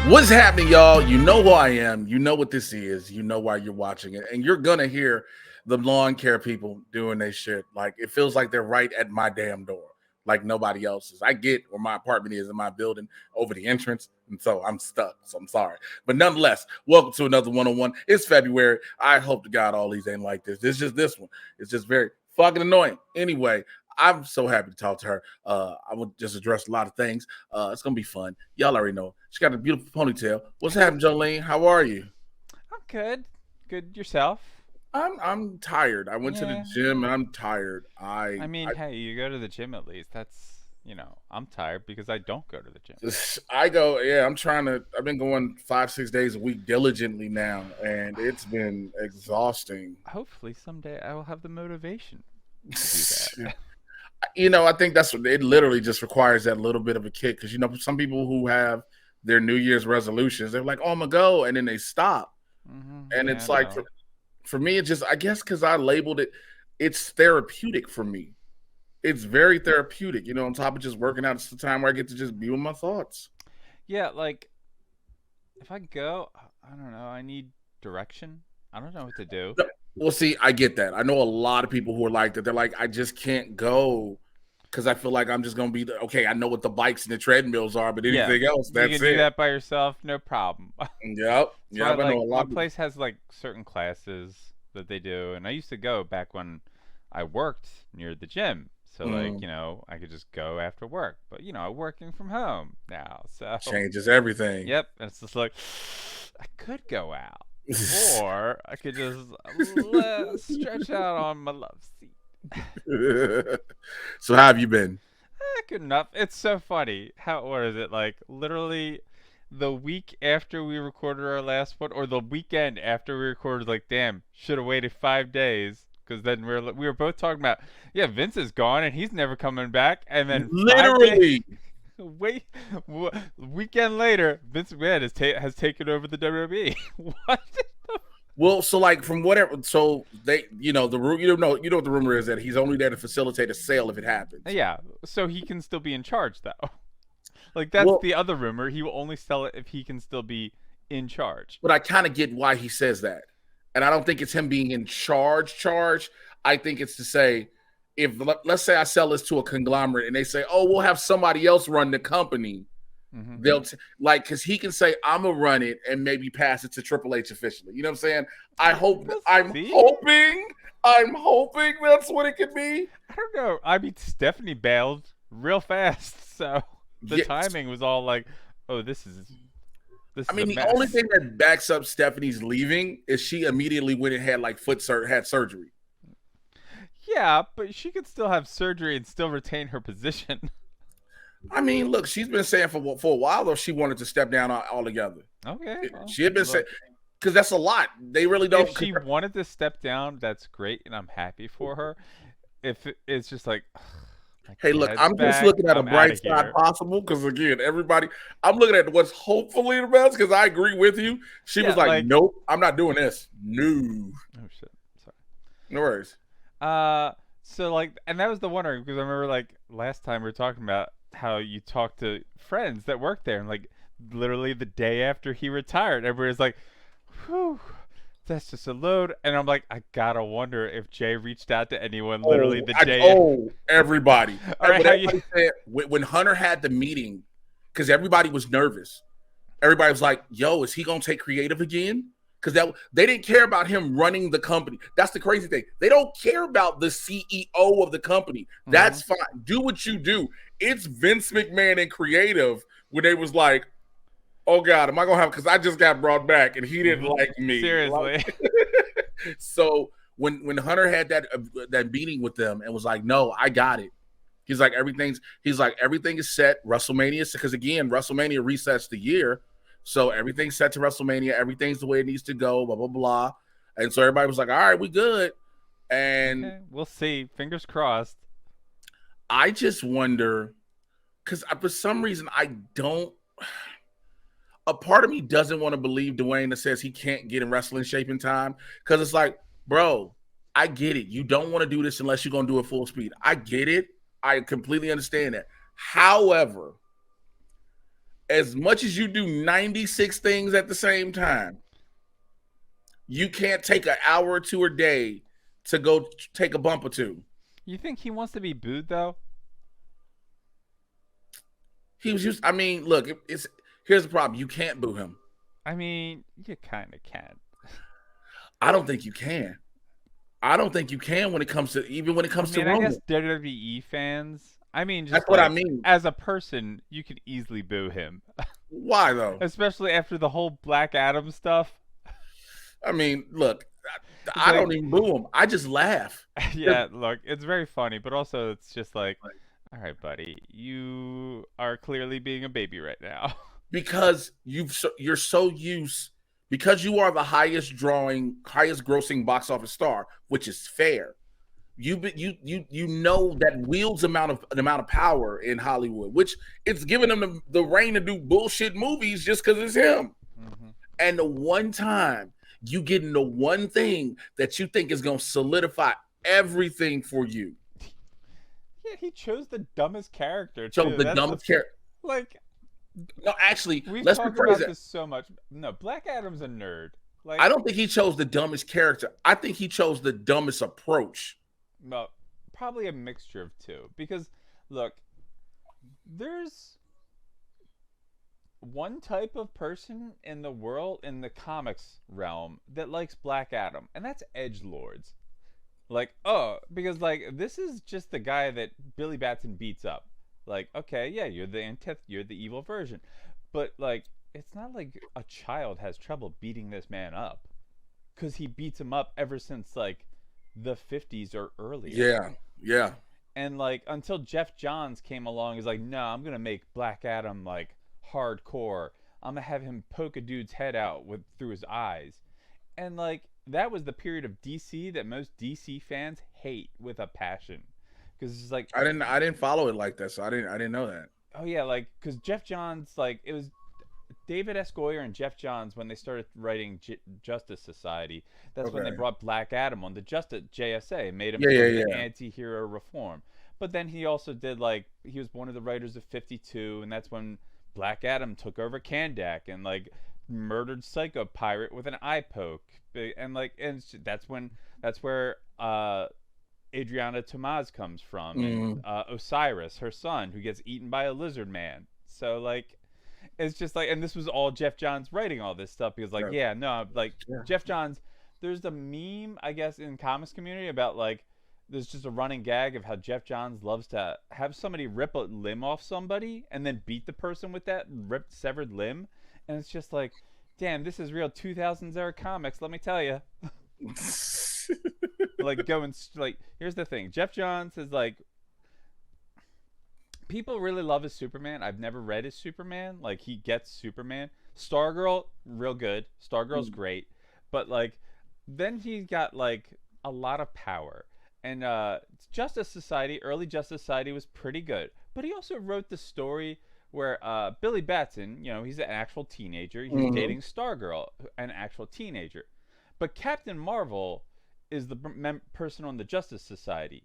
What's happening, y'all? You know who I am. You know what this is. You know why you're watching it. And you're going to hear the lawn care people doing their shit. Like, it feels like they're right at my damn door, like nobody else's. I get where my apartment is in my building over the entrance. And so I'm stuck. So I'm sorry. But nonetheless, welcome to another one-on-one. It's February. I hope to God all these ain't like this. It's just this one. It's just very fucking annoying. Anyway, I'm so happy to talk to her. I will just address a lot of things. It's gonna be fun. Y'all already know. She got a beautiful ponytail. What's happening, Jolene? How are you? I'm good. Good yourself? I'm tired. I went to the Yeah. gym and I'm tired. I mean, hey, you go to the gym at least. I'm tired because I don't go to the gym. I go, yeah, I've been going 5-6 days a week diligently now, and it's been exhausting. Hopefully someday I will have the motivation to do that. I think that's what it literally just requires, that little bit of a kick. Because some people who have their New Year's resolutions, they're like, "Oh, I'm gonna go," and then they stop. And Yeah, it's like for me, it just, I guess, because I labeled it, it's therapeutic for me. It's very therapeutic, on top of just working out. It's the time where I get to just be with my thoughts. yeah. Like if I go, I don't know. I need direction. I don't know what to do. Well, see, I get that. I know a lot of people who are like that. They're like, I just can't go because I feel like I'm just gonna be okay. I know what the bikes and the treadmills are, but Yeah, anything else, you that's can do it. that by yourself, no problem. Yep. So I I know a my lot of. place has like certain classes that they do, and I used to go back when I worked near the gym. So Mm, I could just go after work. But I'm working from home now, so changes everything. yep. And it's just like I could go out, or I could just stretch out on my love seat. So how have you been? Good enough. It's so funny. What is it like? Literally, the week after we recorded our last one, or the weekend after we recorded, like, damn, should have waited 5 days. Because then we were both talking about, yeah, Vince is gone and he's never coming back. And then 5 days, Literally. wait, weekend later, Vince McMahon has taken over the WWE. What? Well, so like from whatever, so they, the you know what the rumor is, that he's only there to facilitate a sale if it happens. Yeah, so he can still be in charge though. Like that's Well, the other rumor. He will only sell it if he can still be in charge. but I kind of get why he says that. And I don't think it's him being in charge. I think it's to say, if let's say I sell this to a conglomerate and they say, "Oh, we'll have somebody else run the company." Mm-hmm. They'll because he can say, "I'm gonna run it," and maybe pass it to Triple H officially. You know what I'm saying? We'll I'm see. hoping that's what it could be. I don't know. I mean, Stephanie bailed real fast, so the Yes. timing was all like, "Oh, this is I mean, a the only mess." thing that backs up Stephanie's leaving is she immediately went and had like had surgery. Yeah, but she could still have surgery and still retain her position. I mean, look, she's been saying for a while though she wanted to step down altogether. Okay, well, She had been saying, look, because that's a lot. They really don't. if she wanted to step down, that's great, and I'm happy for her. If it's just like, my Hey, look, dad's I'm just back, looking at a I'm out bright of side here. possible because again, I'm looking at what's hopefully the best because I agree with you. She Yeah, was like, like, "Nope, I'm not doing this." No, oh shit, sorry. no worries. So like, and that was the wonder because I remember like last time we were talking about how you talked to friends that worked there, and like literally the day after he retired, everybody's like, "Whew, that's just a load." And I'm like, I gotta wonder if Jay reached out to anyone literally the day. Everybody. All right, What how you? everybody said when Hunter had the meeting, because everybody was nervous. Everybody was like, "Yo, is he gonna take creative again?" Because they didn't care about him running the company. That's the crazy thing. They don't care about the CEO of the company. That's fine. Do what you do. It's Vince McMahon and creative when they was like, "Oh God, am I gonna have?" Because I just got brought back and he didn't like me. Seriously. So when Hunter had that meeting with them and was like, "No, I got it." He's like, everything is set. WrestleMania, because again, WrestleMania resets the year. So everything's set to WrestleMania. Everything's the way it needs to go, blah, blah, blah. And so everybody was like, all right, we good. And Okay, we'll see. Fingers crossed. I just wonder, because for some reason, a part of me doesn't want to believe Dwayne that says he can't get in wrestling shape in time. Because it's like, bro, I get it. You don't want to do this unless you're going to do it full speed. I get it. I completely understand that. However, as much as you do 96 things at the same time, you can't take an hour or two a day to go take a bump or two. You think he wants to be booed though? He was just, I mean, look, it's here's the problem. You can't boo him. I mean, you kind of can. I don't think you can. I don't think you can when it comes to even when it I comes to mean, I guess Roman. WWE fans. I mean, That's just what I like mean. as a person, you could easily boo him, Why though? especially after the whole Black Adam stuff. I mean, look, It's I like, don't even boo him. I just laugh. yeah, look, it's very funny, but also it's just like, all right, buddy, you are clearly being a baby right now. Because you're so used because you are the highest grossing box office star, which is fair. You know that wields amount of power in Hollywood, which it's giving him the reign to do bullshit movies just because it's him. hmm And the one time you get into one thing that you think is going to solidify everything for you. Yeah, he chose the dumbest character So too. the That's the dumbest character. like No, actually, we've let's talked rephrase about it. this so much. No, Black Adam's a nerd. Like, I don't think he chose the dumbest character. I think he chose the dumbest approach. well, probably a mixture of two. Because, look, there's one type of person in the world, in the comics realm, that likes Black Adam, and that's edge lords. Like, oh, because like this is just the guy that Billy Batson beats up. Like, okay, yeah, you're the evil version, but like, it's not like a child has trouble beating this man up, because he beats him up ever since like the 50s or earlier. Yeah, yeah. And like until Jeff Johns came along, he's like, no, I'm gonna make Black Adam like hardcore. I'm gonna have him poke a dude's head out with through his eyes, and like that was the period of DC that most DC fans hate with a passion, because it's like, I didn't follow it like that, so I didn't know that. oh yeah, like because Jeff Johns, like it was David S. Goyer and Jeff Johns when they started writing Justice Society. That's when they Okay. brought Black Adam on the Justice JSA, made him Yeah, sort yeah, of the yeah. anti-hero reform. But then he also did like he was one of the writers of 52, and that's when Black Adam took over Kandak and like murdered Psycho Pirate with an eye poke, and like and that's where Adriana Tomaz comes from, and Mm, Osiris, her son, who gets eaten by a lizard man. So like it's just like, and this was all Jeff Johns writing all this stuff because like yeah, yeah, no, like yeah. Jeff Johns, there's the meme I guess in comics community about like there's just a running gag of how Jeff Johns loves to have somebody rip a limb off somebody and then beat the person with that ripped severed limb, and it's just like, damn, this is real 2000s era comics, let me tell you. Like going like here's the thing, Jeff Johns is like, people really love his Superman. I've never read his Superman. Like he gets Superman. Stargirl, real good. Stargirl's great, but like then he got like a lot of power. And Justice Society, early Justice Society was pretty good, but he also wrote the story where Billy Batson, you know, he's an actual teenager. He's Mhm. dating Stargirl, an actual teenager, but Captain Marvel is the person on the Justice Society,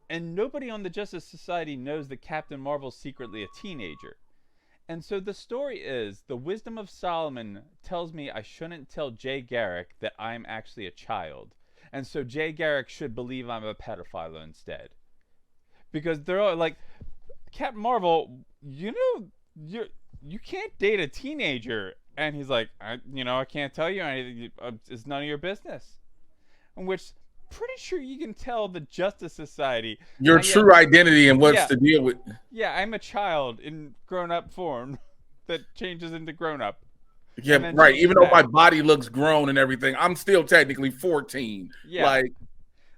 and nobody on the Justice Society knows that Captain Marvel's secretly a teenager. And so the story is the wisdom of Solomon tells me I shouldn't tell Jay Garrick that I'm actually a child. And so Jay Garrick should believe I'm a pedophile instead. Because they're all like, Captain Marvel, you know, you can't date a teenager. And he's like, I can't tell you anything. It's none of your business. In which, pretty sure you can tell the Justice Society. Your Yeah, true identity and what's yeah, the deal with. yeah, I'm a child in grown up form that changes into grown up and Yeah, then right. changes Even though my back. body looks grown and everything, I'm still technically 14. Yeah, Like,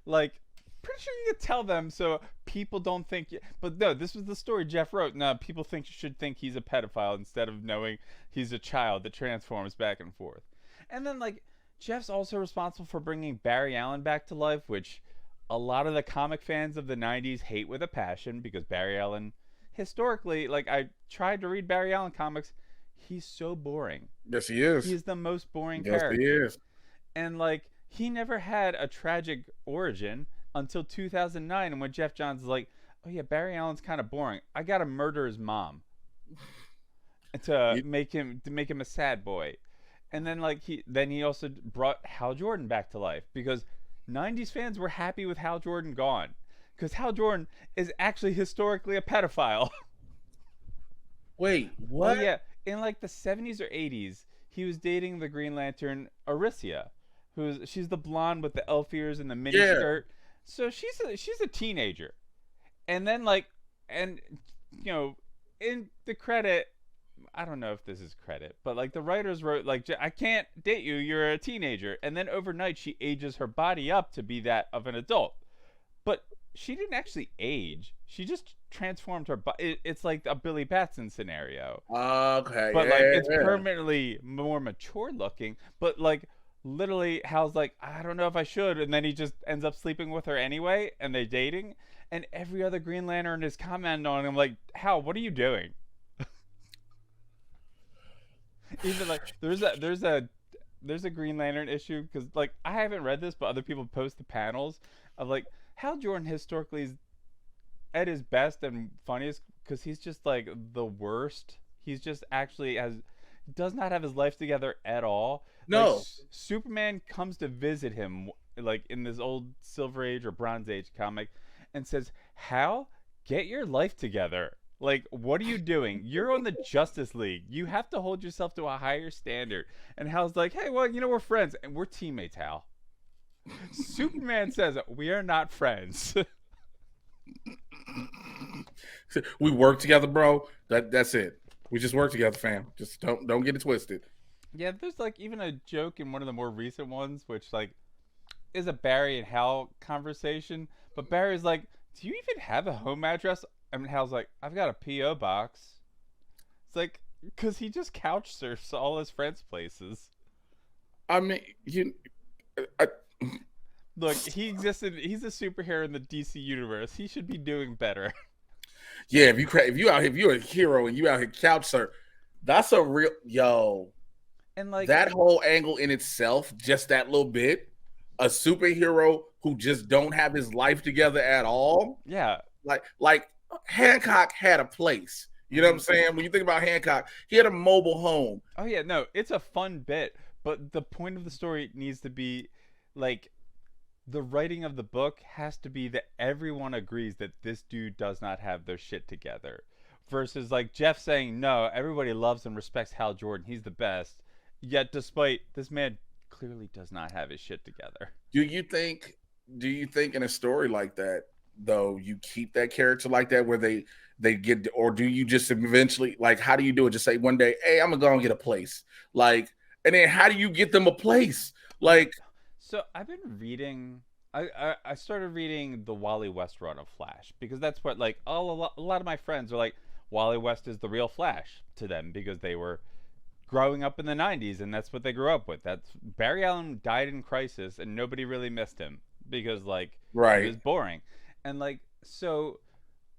like pretty sure you could tell them so people don't think. But no, this was the story Jeff wrote. No, people should think he's a pedophile instead of knowing he's a child that transforms back and forth. And then like Jeff's also responsible for bringing Barry Allen back to life, which a lot of the comic fans of the 90s hate with a passion because Barry Allen, historically, like I tried to read Barry Allen comics, he's so boring. yes, he is. He's the most boring Yes, he character. is. And like he never had a tragic origin until 2009, and when Jeff Johns is like, oh yeah, Barry Allen's kind of boring, I gotta murder his mom. to You, make him a sad boy. And then like he also brought Hal Jordan back to life because 90s fans were happy with Hal Jordan gone because Hal Jordan is actually historically a pedophile. wait, Oh what? yeah, in like the 70s or 80s, he was dating the Green Lantern Aricia, she's the blonde with the elf ears and the mini Yeah. skirt. So she's a teenager. And then like and you know, in the credit, I don't know if this is credit, but like the writers wrote like I can't date you, you're a teenager. And then overnight she ages her body up to be that of an adult. But she didn't actually age. She just transformed her body. It's like a Billy Batson scenario, Okay. but like it's Yeah. permanently more mature looking. But like literally, Hal's like, I don't know if I should, and then he just ends up sleeping with her anyway, and they dating. And every other Green Lantern is commenting on him like, Hal, what are you doing? Even like there's a Green Lantern issue because like I haven't read this, but other people post the panels of like Hal Jordan historically is at his best and funniest because he's just like the worst. He's just actually has does not have his life together at all. Like No. Superman comes to visit him like in this old Silver Age or Bronze Age comic and says, "Hal, get your life together." Like, what are you doing? You're on the Justice League. You have to hold yourself to a higher standard. And Hal's like, hey, well, you know, we're friends. And we're teammates, Hal. Superman says, we are not friends. We work together, bro. That's it. We just work together, fam. Just don't get it twisted. Yeah, there's like even a joke in one of the more recent ones, which like is a Barry and Hal conversation. But Barry's like, do you even have a home address? I mean, Hal's like, I've got a P.O. box. It's like, because he just couch surfs all his friends' places. I mean, I, Look, he existed. He's a superhero in the DC universe. He should be doing better. yeah. If you're a hero and you out here couch surf, that's a real yo. And like, That whole angle in itself, just that little bit, a superhero who just don't have his life together at all. yeah, Like Hancock had a place. You know what I'm saying? When you think about Hancock, he had a mobile home. oh yeah, no, it's a fun bit, but the point of the story needs to be like the writing of the book has to be that everyone agrees that this dude does not have their shit together. Versus like Jeff saying, no, everybody loves and respects Hal Jordan. He's the best. Yet despite this man clearly does not have his shit together. Do you think? Do you think in a story like that, though, you keep that character like that, where they get, or do you just eventually like, how do you do it? Just say one day, hey, I'm gonna go and get a place, like, and then how do you get them a place? Like, So I've been reading. I started reading the Wally West run of Flash because that's what like a lot of my friends are like. Wally West is the real Flash to them because they were growing up in the 90s and that's what they grew up with. That's Barry Allen died in Crisis and nobody really missed him because like he right? was boring. And like so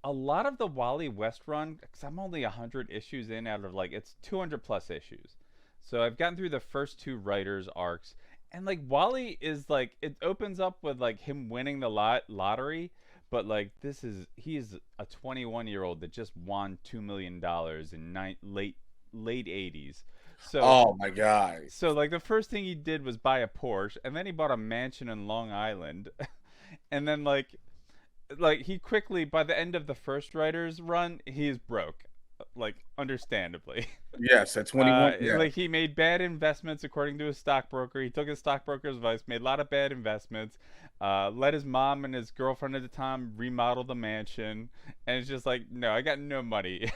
a lot of the Wally West run cuz I'm only 100 issues in out of like it's 200 plus issues. So I've gotten through the first two writers arcs and like Wally is like it opens up with like him winning the lottery but like this is he's a 21-year-old that just won $2 million in late 80s. So Oh my god, like the first thing he did was buy a Porsche and then he bought a mansion in Long Island. And then like he quickly by the end of the first writer's run, he is broke. Like understandably. yes, at 21, yeah, Like he made bad investments according to his stockbroker. He took his stockbroker's advice, made a lot of bad investments. Let his mom and his girlfriend at the time remodel the mansion, and it's just like, no, I got no money.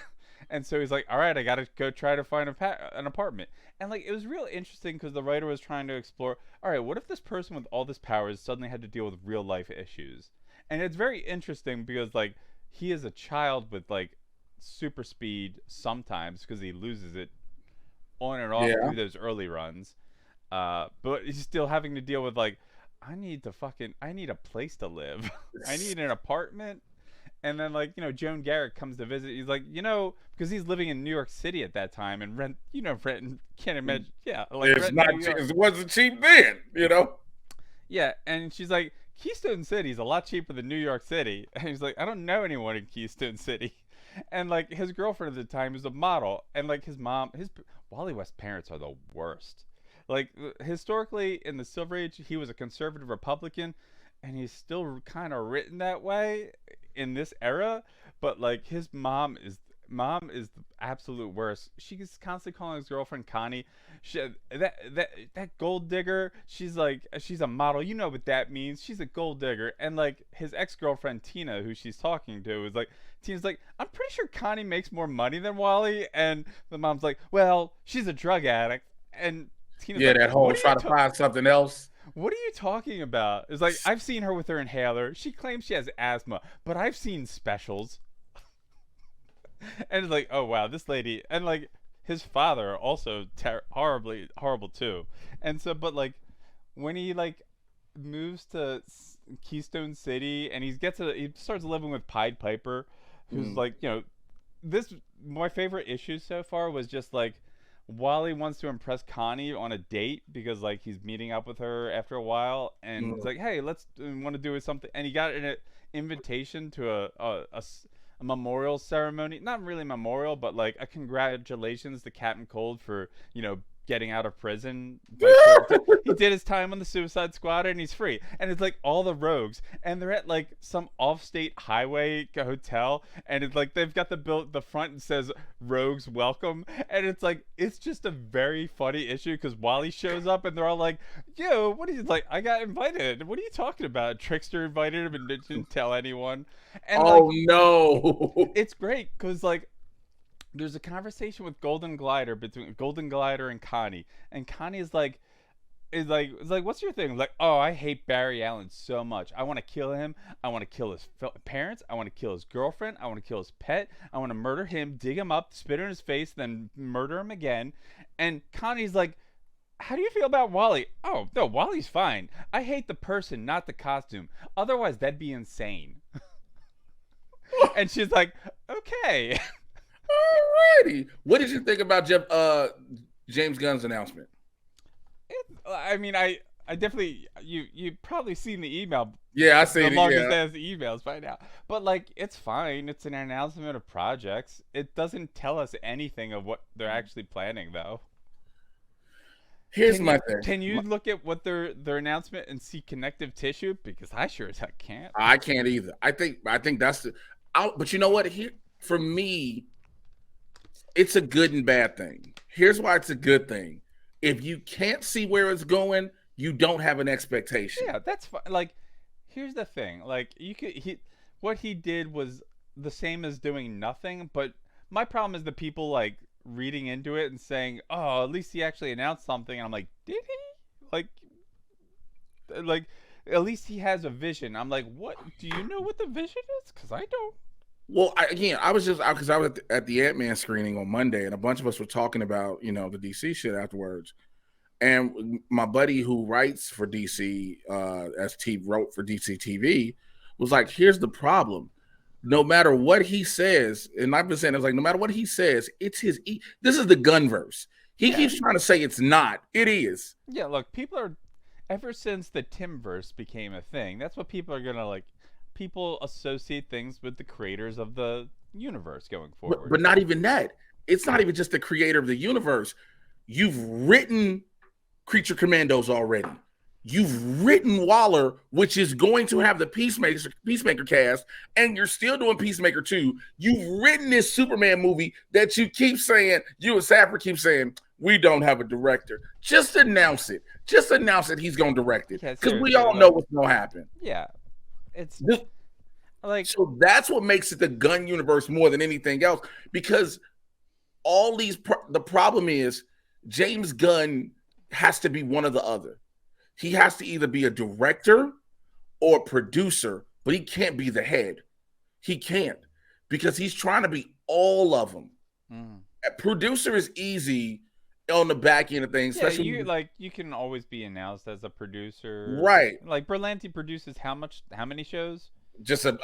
And so he's like, all right, I got to go try to find an apartment. And like it was real interesting because the writer was trying to explore, all right, what if this person with all this powers suddenly had to deal with real life issues? And it's very interesting because like he is a child with like super speed sometimes because he loses it on and off yeah. through those early runs. But he's still having to deal with like, I need a place to live. I need an apartment. And then like, you know, Joan Garrett comes to visit. He's like, you know, because he's living in New York City at that time and rent can't imagine. Yeah. Like It's rent in not. New York. It wasn't cheap then, you know. Yeah. And she's like, Keystone City is a lot cheaper than New York City. And he's like, I don't know anyone in Keystone City. And like his girlfriend at the time is a model, and like his mom, his Wally West's parents are the worst. Like historically in the Silver Age, he was a conservative Republican, and he's still kind of written that way in this era. But like his mom is the absolute worst. She's constantly calling his girlfriend Connie. That gold digger. She's a model. You know what that means. She's a gold digger. And like his ex girlfriend Tina, who she's talking to, is like Tina's like, I'm pretty sure Connie makes more money than Wally. And the mom's like, well, she's a drug addict. And Tina's Yeah, like, that whole try to find something else. what are you talking about? It's like, I've seen her with her inhaler. She claims she has asthma, but I've seen specials. And it's like, oh wow, this lady, and like his father also horribly horrible too. And so, but like when he like moves to Keystone City, and he starts living with Pied Piper, who's like, this my favorite issue so far was just like Wally wants to impress Connie on a date because like he's meeting up with her after a while, and it's like, hey, let's want to do something, and he got an invitation to a memorial ceremony, not really memorial, but like a congratulations to Captain Cold for getting out of prison. He did his time on the Suicide Squad and he's free. And it's like all the rogues, and they're at like some off-state highway hotel, and it's like they've got the front and says "Rogues Welcome," and it's like it's just a very funny issue because Wally shows up and they're all like, "Yo, what are you like? I got invited. What are you talking about? Trickster invited him and didn't tell anyone." And oh no, it's great because like there's a conversation with between Golden Glider and Connie, and Connie is like, what's your thing? Like, oh, I hate Barry Allen so much. I want to kill him. I want to kill his parents. I want to kill his girlfriend. I want to kill his pet. I want to murder him, dig him up, spit in his face, then murder him again. And Connie's like, how do you feel about Wally? Oh no, Wally's fine. I hate the person, not the costume. Otherwise, that'd be insane. And she's like, okay. Alrighty. What did you think about James Gunn's announcement? I mean, I definitely you probably seen the email. Yeah, I see the longest yeah. as emails by now. But like, it's fine. It's an announcement of projects. It doesn't tell us anything of what they're actually planning, though. Here's my thing. Can you look at what their announcement and see connective tissue? Because I sure as heck can't. I can't either. I think that's the. But you know what? Here for me, it's a good and bad thing. Here's why it's a good thing. If you can't see where it's going, you don't have an expectation. Yeah, that's fine. Like, here's the thing. Like, what he did was the same as doing nothing. But my problem is the people like reading into it and saying, "Oh, at least he actually announced something." And I'm like, did he? Like, at least he has a vision. I'm like, what? Do you know what the vision is? Because I don't. Well, I was at the Ant-Man screening on Monday, and a bunch of us were talking about the DC shit afterwards. And my buddy who writes for DC, wrote for DC TV, was like, "Here's the problem. No matter what he says, and I've been saying it's like no matter what he says, it's his. This is the Gunverse. He keeps trying to say it's not. It is. Yeah, look, people are ever since the Timverse became a thing. That's what people are gonna like. People associate things with the creators of the universe going forward. But not even that. It's not even just the creator of the universe. You've written Creature Commandos already. You've written Waller, which is going to have the Peacemaker cast, and you're still doing Peacemaker 2. You've written this Superman movie that you keep saying, you and Safran keep saying, we don't have a director. Just announce it. Just announce that he's going to direct it. Because we all know what's going to happen. Yeah. It's like, so that's what makes it the Gunn universe more than anything else, because all these the problem is James Gunn has to be one or the other. He has to either be a director or a producer, but he can't be the head. He can't, because he's trying to be all of them. A producer is easy on the back end of things. Yeah, you can always be announced as a producer, right? Like Berlanti produces how many shows? Just an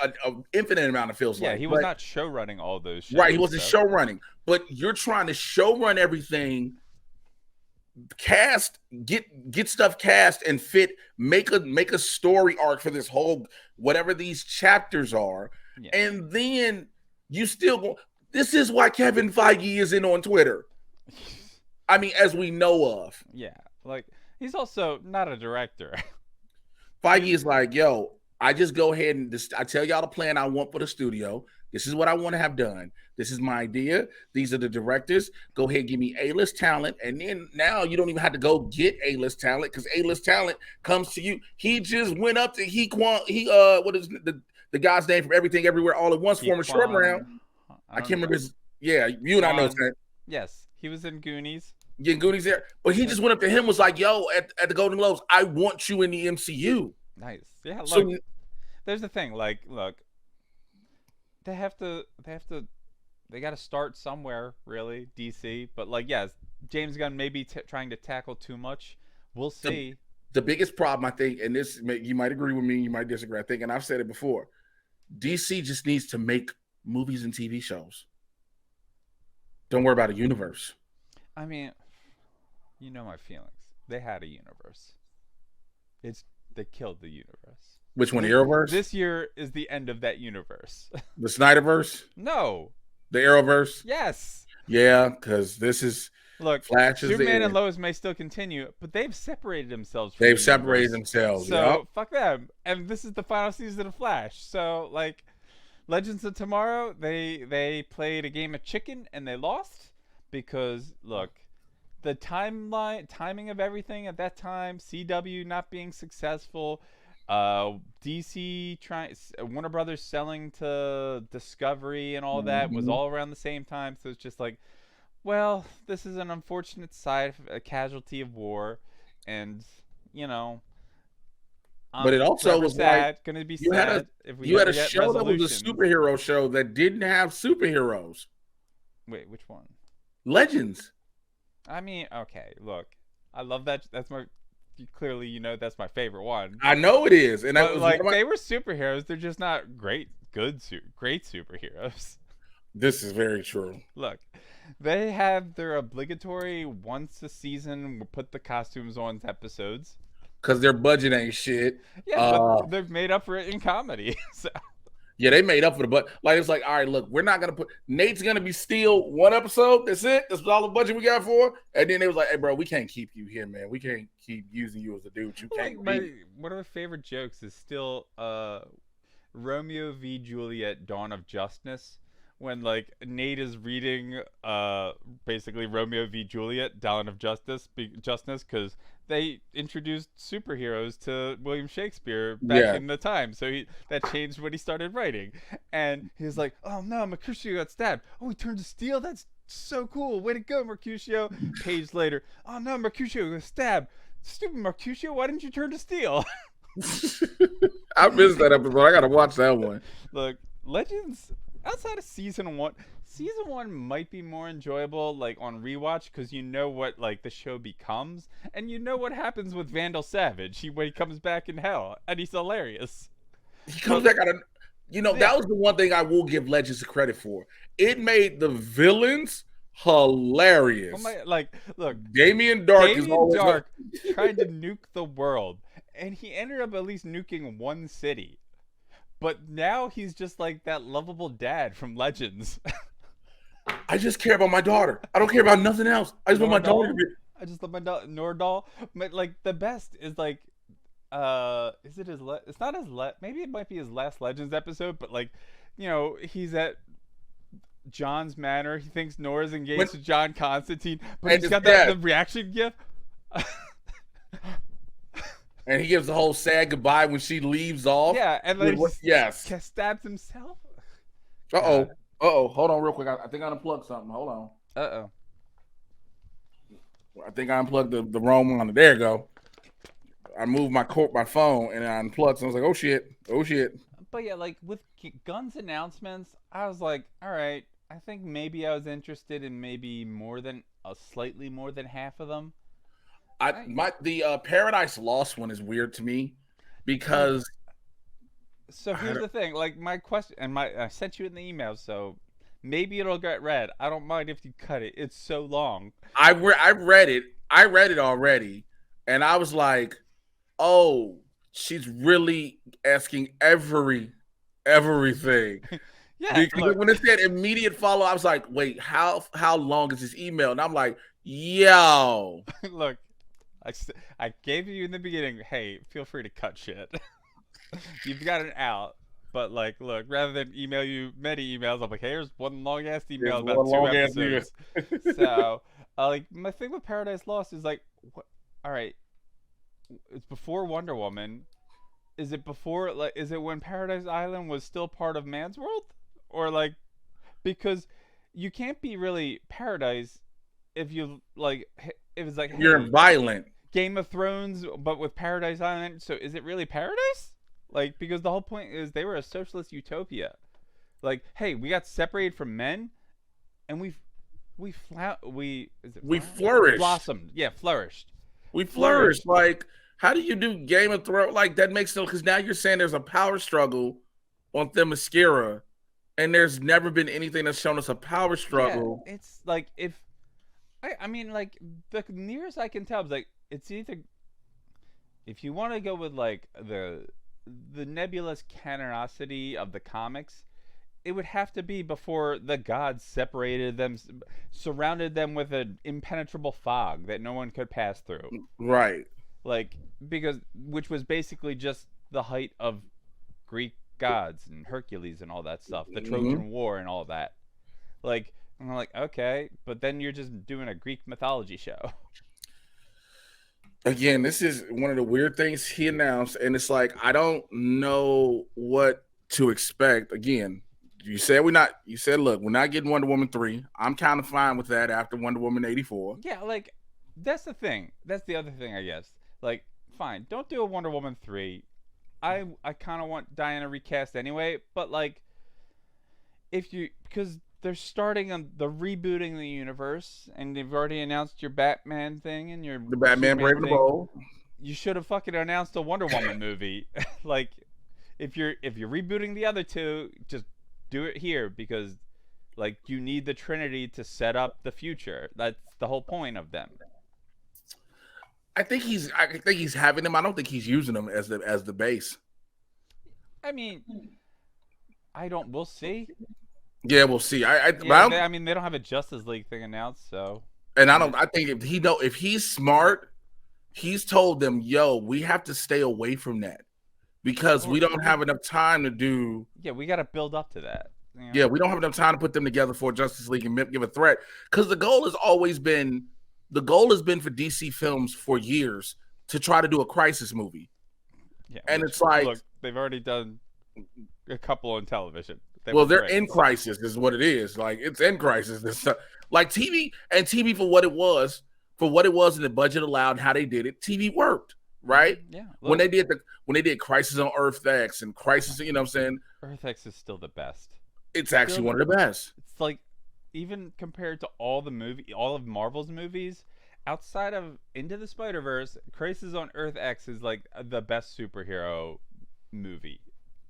infinite amount, it feels like. Yeah, he was not show running all those shows. Right, he wasn't show running, but you're trying to show run everything, cast, get stuff cast and fit, make a story arc for this whole whatever these chapters are, and then You still go. This is why Kevin Feige isn't on Twitter. I mean, as we know of. Yeah, like he's also not a director. Feige is like, yo, I just go ahead and I tell y'all the plan I want for the studio. This is what I want to have done. This is my idea. These are the directors. Go ahead, give me A-list talent, and then now you don't even have to go get A-list talent because A-list talent comes to you. He just went up to what is the guy's name from Everything Everywhere All at Once, former short round. I can't remember his. Yeah, you and I know that. Yes, he was in Goonies. Yeah, Goonies there, but he just went up to him, was like, "Yo, at the Golden Globes, I want you in the MCU." Nice. Yeah. Look, So there's the thing. Like, look, they got to start somewhere, really. DC, but like, yes, James Gunn may be trying to tackle too much. We'll see. The biggest problem, I think, and this you might agree with me, you might disagree. I think, and I've said it before, DC just needs to make movies and TV shows. Don't worry about a universe. I mean, you know my feelings. They had a universe. They killed the universe. Which one, the Arrowverse? This year is the end of that universe. The Snyderverse? No. The Arrowverse? Yes. Yeah, because this is look. Flash is Superman and Lois may still continue, but they've separated themselves. They've separated themselves. So fuck them. And this is the final season of Flash. So like, Legends of Tomorrow, they played a game of chicken and they lost because look. The timing of everything at that time, CW not being successful, DC Warner Brothers selling to Discovery and all that was all around the same time. So it's just like, well, this is an unfortunate a casualty of war, and you know. But it also was sad. Gonna be sad if we had a show that was a superhero show that didn't have superheroes. Wait, which one? Legends. I mean, okay, look, I love that. That's my clearly, you know, that's my favorite one. I know it is, and but, like they were superheroes. They're just not great superheroes. This is very true. Look, they have their obligatory once a season put the costumes on episodes because their budget ain't shit. Yeah, but they've made up for it in comedy. So. Yeah, they made up for the budget. Like, it's like, all right, look, we're not going to put – Nate's going to be still one episode. That's it. That's all the budget we got for. And then they was like, hey, bro, we can't keep you here, man. We can't keep using you as a dude. You can't one of my favorite jokes is still Romeo v. Juliet, Dawn of Justice. When, like, Nate is reading basically Romeo v. Juliet, Dawn of Justice, because they introduced superheroes to William Shakespeare back in the time. So that changed what he started writing. And he was like, oh, no, Mercutio got stabbed. Oh, he turned to steel? That's so cool. Way to go, Mercutio. Page later, oh, no, Mercutio got stabbed. Stupid Mercutio, why didn't you turn to steel? I missed that episode. I got to watch that one. Look, Legends... Outside of season one might be more enjoyable, like on rewatch, because you know what like the show becomes, and you know what happens with Vandal Savage. When he comes back in hell, and he's hilarious. He comes back out of, that was the one thing I will give Legends credit for. It made the villains hilarious. Look, Damien Dark tried to nuke the world, and he ended up at least nuking one city. But now he's just like that lovable dad from Legends. I just care about my daughter. I don't care about nothing else. I just want my daughter to be. I just love my daughter, Nordal. But like the best is like, is it his? It's not his. Maybe it might be his last Legends episode. But like, he's at John's manor. He thinks Nora's engaged to John Constantine, but he's got the reaction gif. And he gives the whole sad goodbye when she leaves off. Yeah, and then he stabs himself. Hold on real quick. I think I unplugged something. Hold on. I think I unplugged the wrong one. There you go. I moved my phone and I unplugged. So I was like, oh shit. But yeah, like with Gunn's announcements, I was like, all right. I think maybe I was interested in maybe slightly more than half of them. The Paradise Lost one is weird to me because. So here's the thing, like my question, and I sent you in the email, so maybe it'll get read. I don't mind if you cut it. It's so long. I read it. I read it already, and I was like, oh, she's really asking everything. Yeah, Because look, when it said immediate follow, I was like, wait, how long is this email? And I'm like, yo. look. I gave you in the beginning. Hey, feel free to cut shit. You've got an out. But like, look, rather than email you many emails, I'm like, hey, here's one long ass There's email one about two long ass email. episodes. So, like, my thing with Paradise Lost is like, what? All right, it's before Wonder Woman. Is it before? Like, is it when Paradise Island was still part of Man's World, or like, because you can't be really paradise if you like. If it's like, You're hey, violent. Game of Thrones, but with Paradise Island. So is it really paradise? Like, because the whole point is they were a socialist utopia. Like, hey, we got separated from men, and We flourished. blossomed. Yeah, flourished. We flourished. Like, how do you do Game of Thrones? Like, that makes no, because now you're saying there's a power struggle on Themyscira, and there's never been anything that's shown us a power struggle. Yeah, it's like I mean, like the nearest I can tell is like it's either if you want to go with like the nebulous canonicity of the comics, it would have to be before the gods separated them, surrounded them with an impenetrable fog that no one could pass through. Right. Like, because which was basically just the height of Greek gods and Hercules and all that stuff, the Trojan War and all that. Like, I'm like, okay, but then you're just doing a Greek mythology show. Again, this is one of the weird things he announced, and it's like I don't know what to expect. Again, you said look, we're not getting Wonder Woman 3. I'm kind of fine with that after Wonder Woman 84. Yeah, like that's the thing. That's the other thing, I guess. Like, fine, don't do a Wonder Woman 3. I kind of want Diana recast anyway, but like if you because they're starting on the rebooting the universe, and they've already announced your Batman thing and your The Batman Superman Brave the thing. Bold. You should have fucking announced a Wonder Woman movie. Like, if you're rebooting the other two, just do it here because, like, you need the Trinity to set up the future. That's the whole point of them. I think he's having them. I don't think he's using them as the base. I mean, we'll see. Yeah, we'll see. I mean, they don't have a Justice League thing announced, so. And I think if he's smart, he's told them, yo, we have to stay away from that because we don't have enough time to do. Yeah, we got to build up to that. You know? Yeah, we don't have enough time to put them together for Justice League and give a threat because the goal has been for DC Films for years to try to do a crisis movie. Yeah, and it's like, look, they've already done a couple on television. They're in crisis, is what it is. Like, it's in crisis. This stuff. Like TV for what it was, and the budget allowed, and how they did it. TV worked, right? Yeah. Look, when they did Crisis on Earth X and Crisis, you know what I'm saying? Earth X is still the best. It's actually one of the best. It's like, even compared to all of Marvel's movies, outside of Into the Spider-Verse, Crisis on Earth X is like the best superhero movie.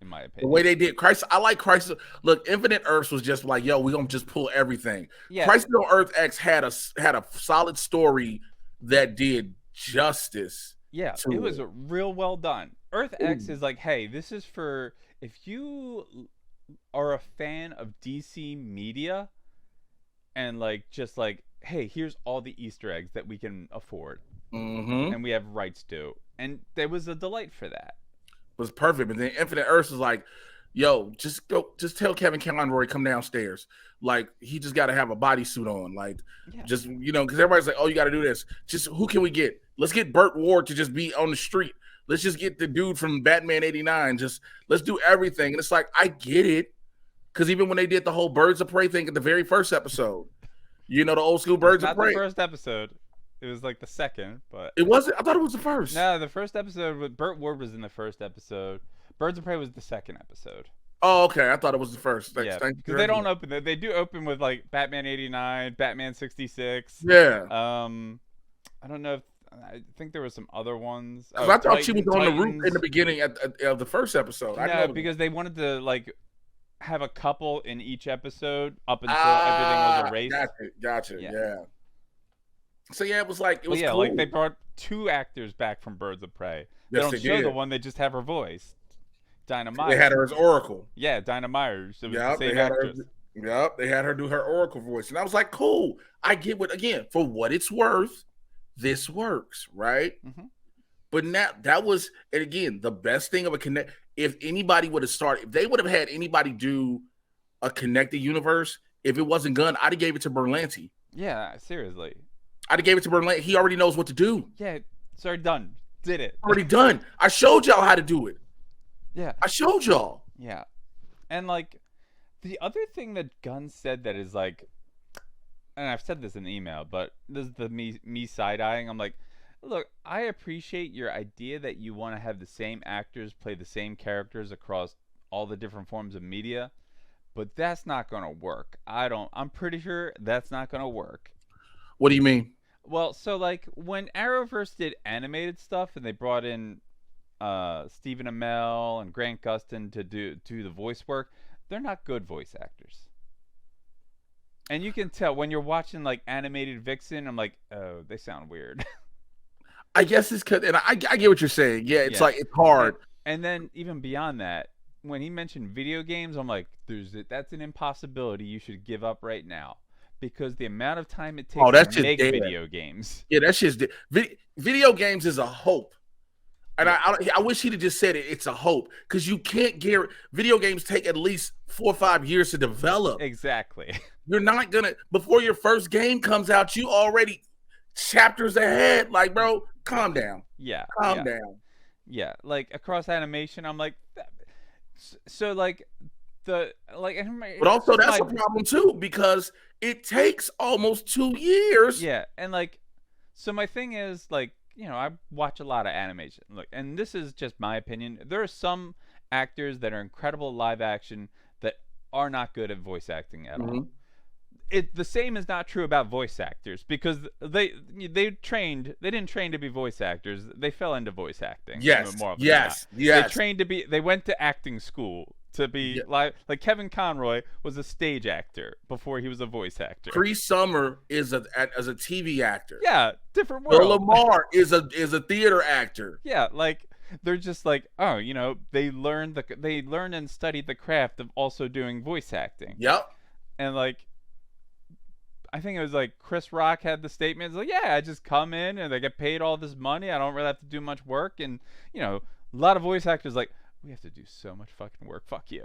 In my opinion, the way they did Crisis, I like Crisis. Look, Infinite Earths was just like, yo, we're gonna just pull everything. Yeah. Crisis on Earth X had a solid story that did justice. Yeah, it was real well done. Earth X is like, hey, this is for if you are a fan of DC media, and like just like, hey, here's all the Easter eggs that we can afford, and we have rights to, and there was a delight for that. Was perfect, but then Infinite Earths was like, yo, just tell Kevin Conroy come downstairs. Like, he just got to have a bodysuit on. Like, just, you know, because everybody's like, oh, you got to do this. Just who can we get? Let's get Burt Ward to just be on the street. Let's just get the dude from Batman 89. Just let's do everything. And it's like, I get it, because even when they did the whole Birds of Prey thing at the very first episode, you know, the old school Birds of Prey. Not the first episode. It was like the second, but it wasn't. I thought it was the first. No, the first episode with Burt Ward was in the first episode. Birds of Prey was the second episode. Oh, okay. I thought it was the first. Thanks, yeah, because they don't open. They do open with like Batman 89, Batman 66. Yeah. I don't know if I think there were some other ones. I thought she was on the roof in the beginning of the first episode. No, because they wanted to like have a couple in each episode up until everything was erased. Gotcha. Yeah. So yeah, it was cool. Like they brought two actors back from Birds of Prey. They don't show the one; they just have her voice Dinah They had Meyer. her as Oracle. Yeah, Dinah Meyer. It was the Yep, they same had her. actress. Yep, they had her do her Oracle voice, and I was like, cool. I get what again for what it's worth. This works, right? Mm-hmm. But now that was, and again, the best thing of a connect. If anybody would have started, if they would have had anybody do a connected universe, if it wasn't Gunn, I'd have gave it to Berlanti. Yeah, seriously. I'd have gave it to Berlanti. He already knows what to do. Yeah, sorry, done. Did it. Already done. I showed y'all how to do it. Yeah. I showed y'all. Yeah. And like the other thing that Gunn said that is like, and I've said this in the email, but this is the me side eyeing. I'm like, look, I appreciate your idea that you want to have the same actors play the same characters across all the different forms of media, but that's not gonna work. I'm pretty sure that's not gonna work. What do you mean? Well, so like when Arrowverse did animated stuff and they brought in Stephen Amell and Grant Gustin to do the voice work, they're not good voice actors. And you can tell when you're watching like animated Vixen, I'm like, oh, they sound weird. I guess it's because, and I get what you're saying. Yeah, it's Yeah. like it's hard. And then even beyond that, when he mentioned video games, I'm like, that's an impossibility you should give up right now. Because the amount of time it takes That's to just make dead. video games. Yeah, that's just video games is a hope. And I wish he'd have just said it. It's a hope because you can't guarantee video games take at least 4 or 5 years to develop. Exactly. You're not gonna before your first game comes out. You already chapters ahead. Like, bro, calm down. Yeah. Calm down. Yeah, like across animation, I'm like, so like the like. But also that's a problem too because it takes almost 2 years. Yeah, and like, so my thing is like, I watch a lot of animation. Look, and this is just my opinion. There are some actors that are incredible live action that are not good at voice acting at all. The same is not true about voice actors because they didn't train to be voice actors. They fell into voice acting. Yes. They went to acting school to be like Kevin Conroy was a stage actor before he was a voice actor. Cree Summer is a TV actor. Yeah, different world. Bill Lamar is a theater actor. Yeah, like they're just like, oh, they learned and studied the craft of also doing voice acting. Yep. And like, I think it was like Chris Rock had the statement. It's like, yeah, I just come in and I get paid all this money. I don't really have to do much work. And, a lot of voice actors like, we have to do so much fucking work. Fuck you.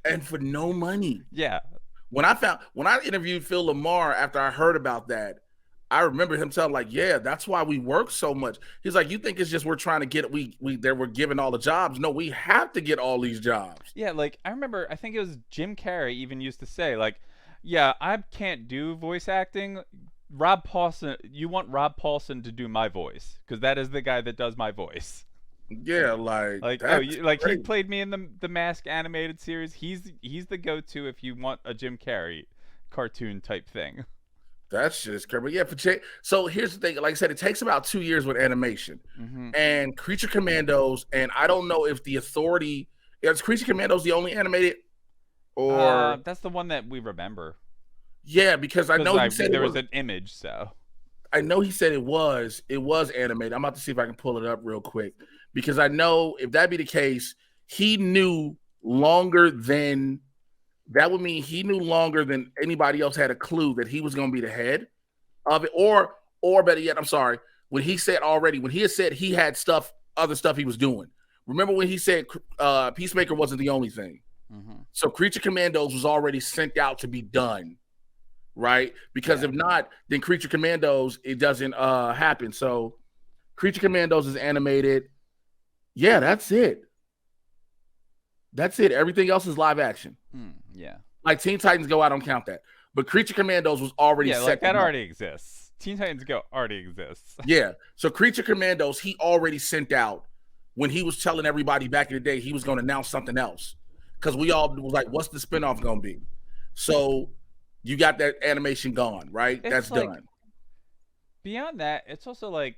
And for no money. Yeah. When I interviewed Phil Lamar after I heard about that, I remember him telling like, yeah, that's why we work so much. He's like, you think it's just we're trying to get we're given all the jobs. No, we have to get all these jobs. Yeah, like I remember I think it was Jim Carrey even used to say like, yeah, I can't do voice acting. Rob Paulson, you want Rob Paulson to do my voice because that is the guy that does my voice. Yeah, like he played me in the Mask animated series. He's the go-to if you want a Jim Carrey cartoon type thing. That's just crazy. Yeah, so here's the thing. Like I said, it takes about 2 years with animation and Creature Commandos. And I don't know if the Authority is Creature Commandos the only animated. Or that's the one that we remember. Yeah, because I know he said there was an image, so I know he said it was animated. I'm about to see if I can pull it up real quick because I know if that be the case, he knew longer than that would mean he knew longer than anybody else had a clue that he was going to be the head of it, or better yet, I'm sorry, when he had said he had other stuff he was doing. Remember when he said Peacemaker wasn't the only thing. So Creature Commandos was already sent out to be done, right? Because if not, then Creature Commandos, it doesn't happen. So Creature Commandos is animated. Yeah, that's it. Everything else is live action. Yeah. Like Teen Titans Go, I don't count that. But Creature Commandos was already set. Like that already exists. Teen Titans Go already exists. Yeah. So Creature Commandos, he already sent out when he was telling everybody back in the day he was going to announce something else. Because we all was like, what's the spinoff going to be? So you got that animation gone, right? That's like, done. Beyond that, it's also like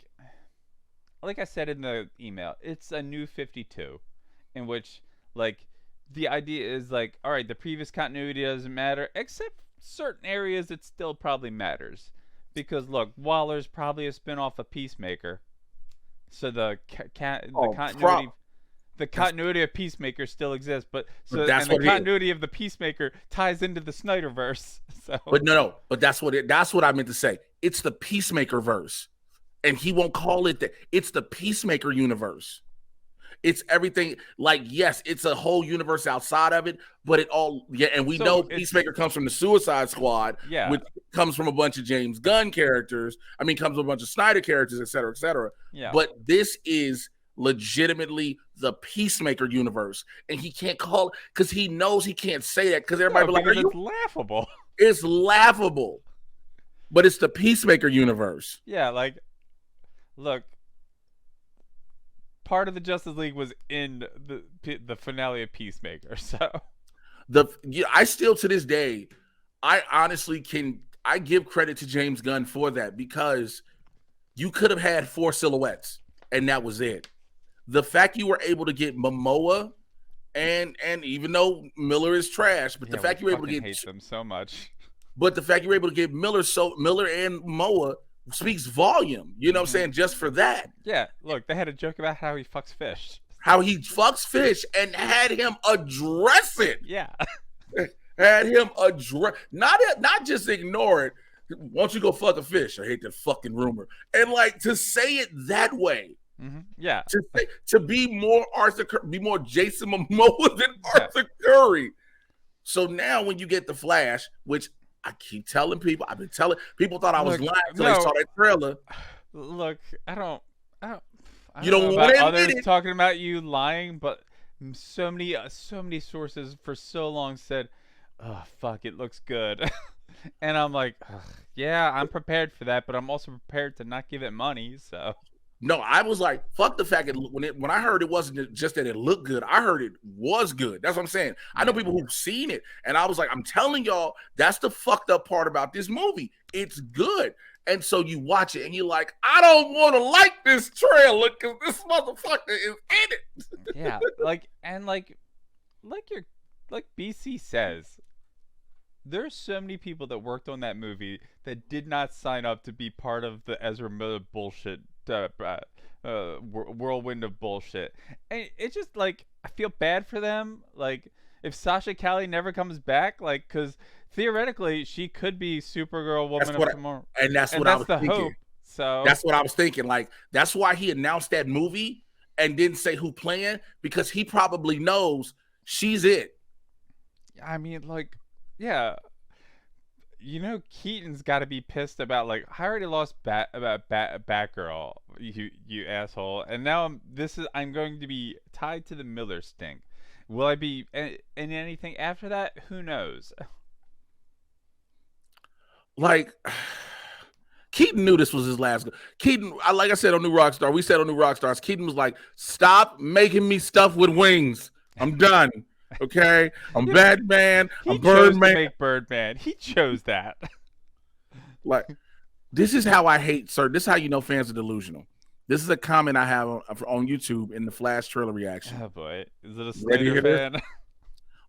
I said in the email, it's a new 52 in which like the idea is like, all right, the previous continuity doesn't matter, except certain areas it still probably matters. Because look, Waller's probably a spinoff of Peacemaker. So the continuity the That's continuity of Peacemaker still exists, but but so that's and the what it is. continuity of the Peacemaker ties into the Snyderverse. So But no. But that's what I meant to say. It's the Peacemaker verse, and he won't call it that. It's the Peacemaker universe. It's everything. Like, yes, it's a whole universe outside of it, but it all, yeah. And we know so it's Peacemaker comes from the Suicide Squad, yeah, which comes from a bunch of James Gunn characters. I mean, comes from a bunch of Snyder characters, et cetera, et cetera. yeah. But this is legitimately the Peacemaker universe, and he can't call because he knows he can't say that because everybody No, be like, "Are because you?" it's laughable. It's laughable, but it's the Peacemaker universe. Yeah, like look, part of the Justice League was in the finale of Peacemaker. So I still to this day, I honestly I give credit to James Gunn for that because you could have had 4 silhouettes and that was it. The fact you were able to get Momoa and even though Miller is trash, but yeah, the fact you were able to get hate them so much. but the fact you were able to get Miller and Momoa speaks volume. You know what I'm saying? Just for that. Yeah, look, they had a joke about how he fucks fish. How he fucks fish and had him address it. Yeah. Had him address, not just ignore it. Why don't you go fuck a fish? I hate that fucking rumor. And like to say it that way. Yeah. To be more Jason Momoa than Arthur Curry. So now when you get the Flash, which I keep telling people, I've been telling people thought I was lying until they saw that trailer. Look, I don't you don't know want about to admit others it. talking about you lying, but so many sources for so long said, "Oh fuck, it looks good," and I'm like, "Yeah, I'm prepared for that, but I'm also prepared to not give it money." So no, I was like, fuck the fact that when I heard it wasn't just that it looked good, I heard it was good. That's what I'm saying. I know people who've seen it, and I was like, I'm telling y'all, that's the fucked up part about this movie. It's good. And so you watch it and you're like, I don't want to like this trailer because this motherfucker is in it. Yeah, like BC says, there's so many people that worked on that movie that did not sign up to be part of the Ezra Miller bullshit, whirlwind of bullshit. And it's just like I feel bad for them. Like if Sasha Calle never comes back, like because theoretically she could be Supergirl, Woman of Tomorrow, and that's what that's I was the thinking. hope. So that's what I was thinking. Like that's why he announced that movie and didn't say who playing because he probably knows she's it. I mean, like, yeah. You know, Keaton's got to be pissed about like I already lost about Batgirl, you asshole, and now I'm going to be tied to the Miller stink. Will I be in anything after that? Who knows? Like Keaton knew this was his last. Keaton, like I said on New Rockstar, we said on New Rockstars, Keaton was like, "Stop making me stuff with wings. I'm done." Okay, I'm Batman. I'm Birdman. To make Birdman. He chose that. Like, this is how I hate, sir. This is how you know fans are delusional. This is a comment I have on YouTube in the Flash trailer reaction. Oh boy, is it a Snyder fan?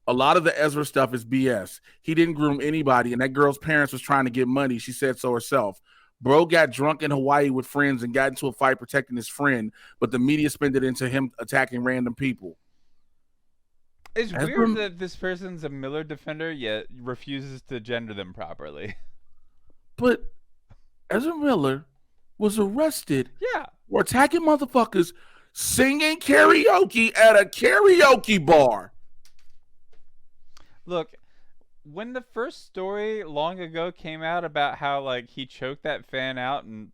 A lot of the Ezra stuff is BS. He didn't groom anybody, and that girl's parents was trying to get money. She said so herself. Bro got drunk in Hawaii with friends and got into a fight protecting his friend, but the media spent it into him attacking random people. It's weird that this person's a Miller defender yet refuses to gender them properly. But Ezra Miller was arrested for attacking motherfuckers singing karaoke at a karaoke bar. Look, when the first story long ago came out about how like he choked that fan out and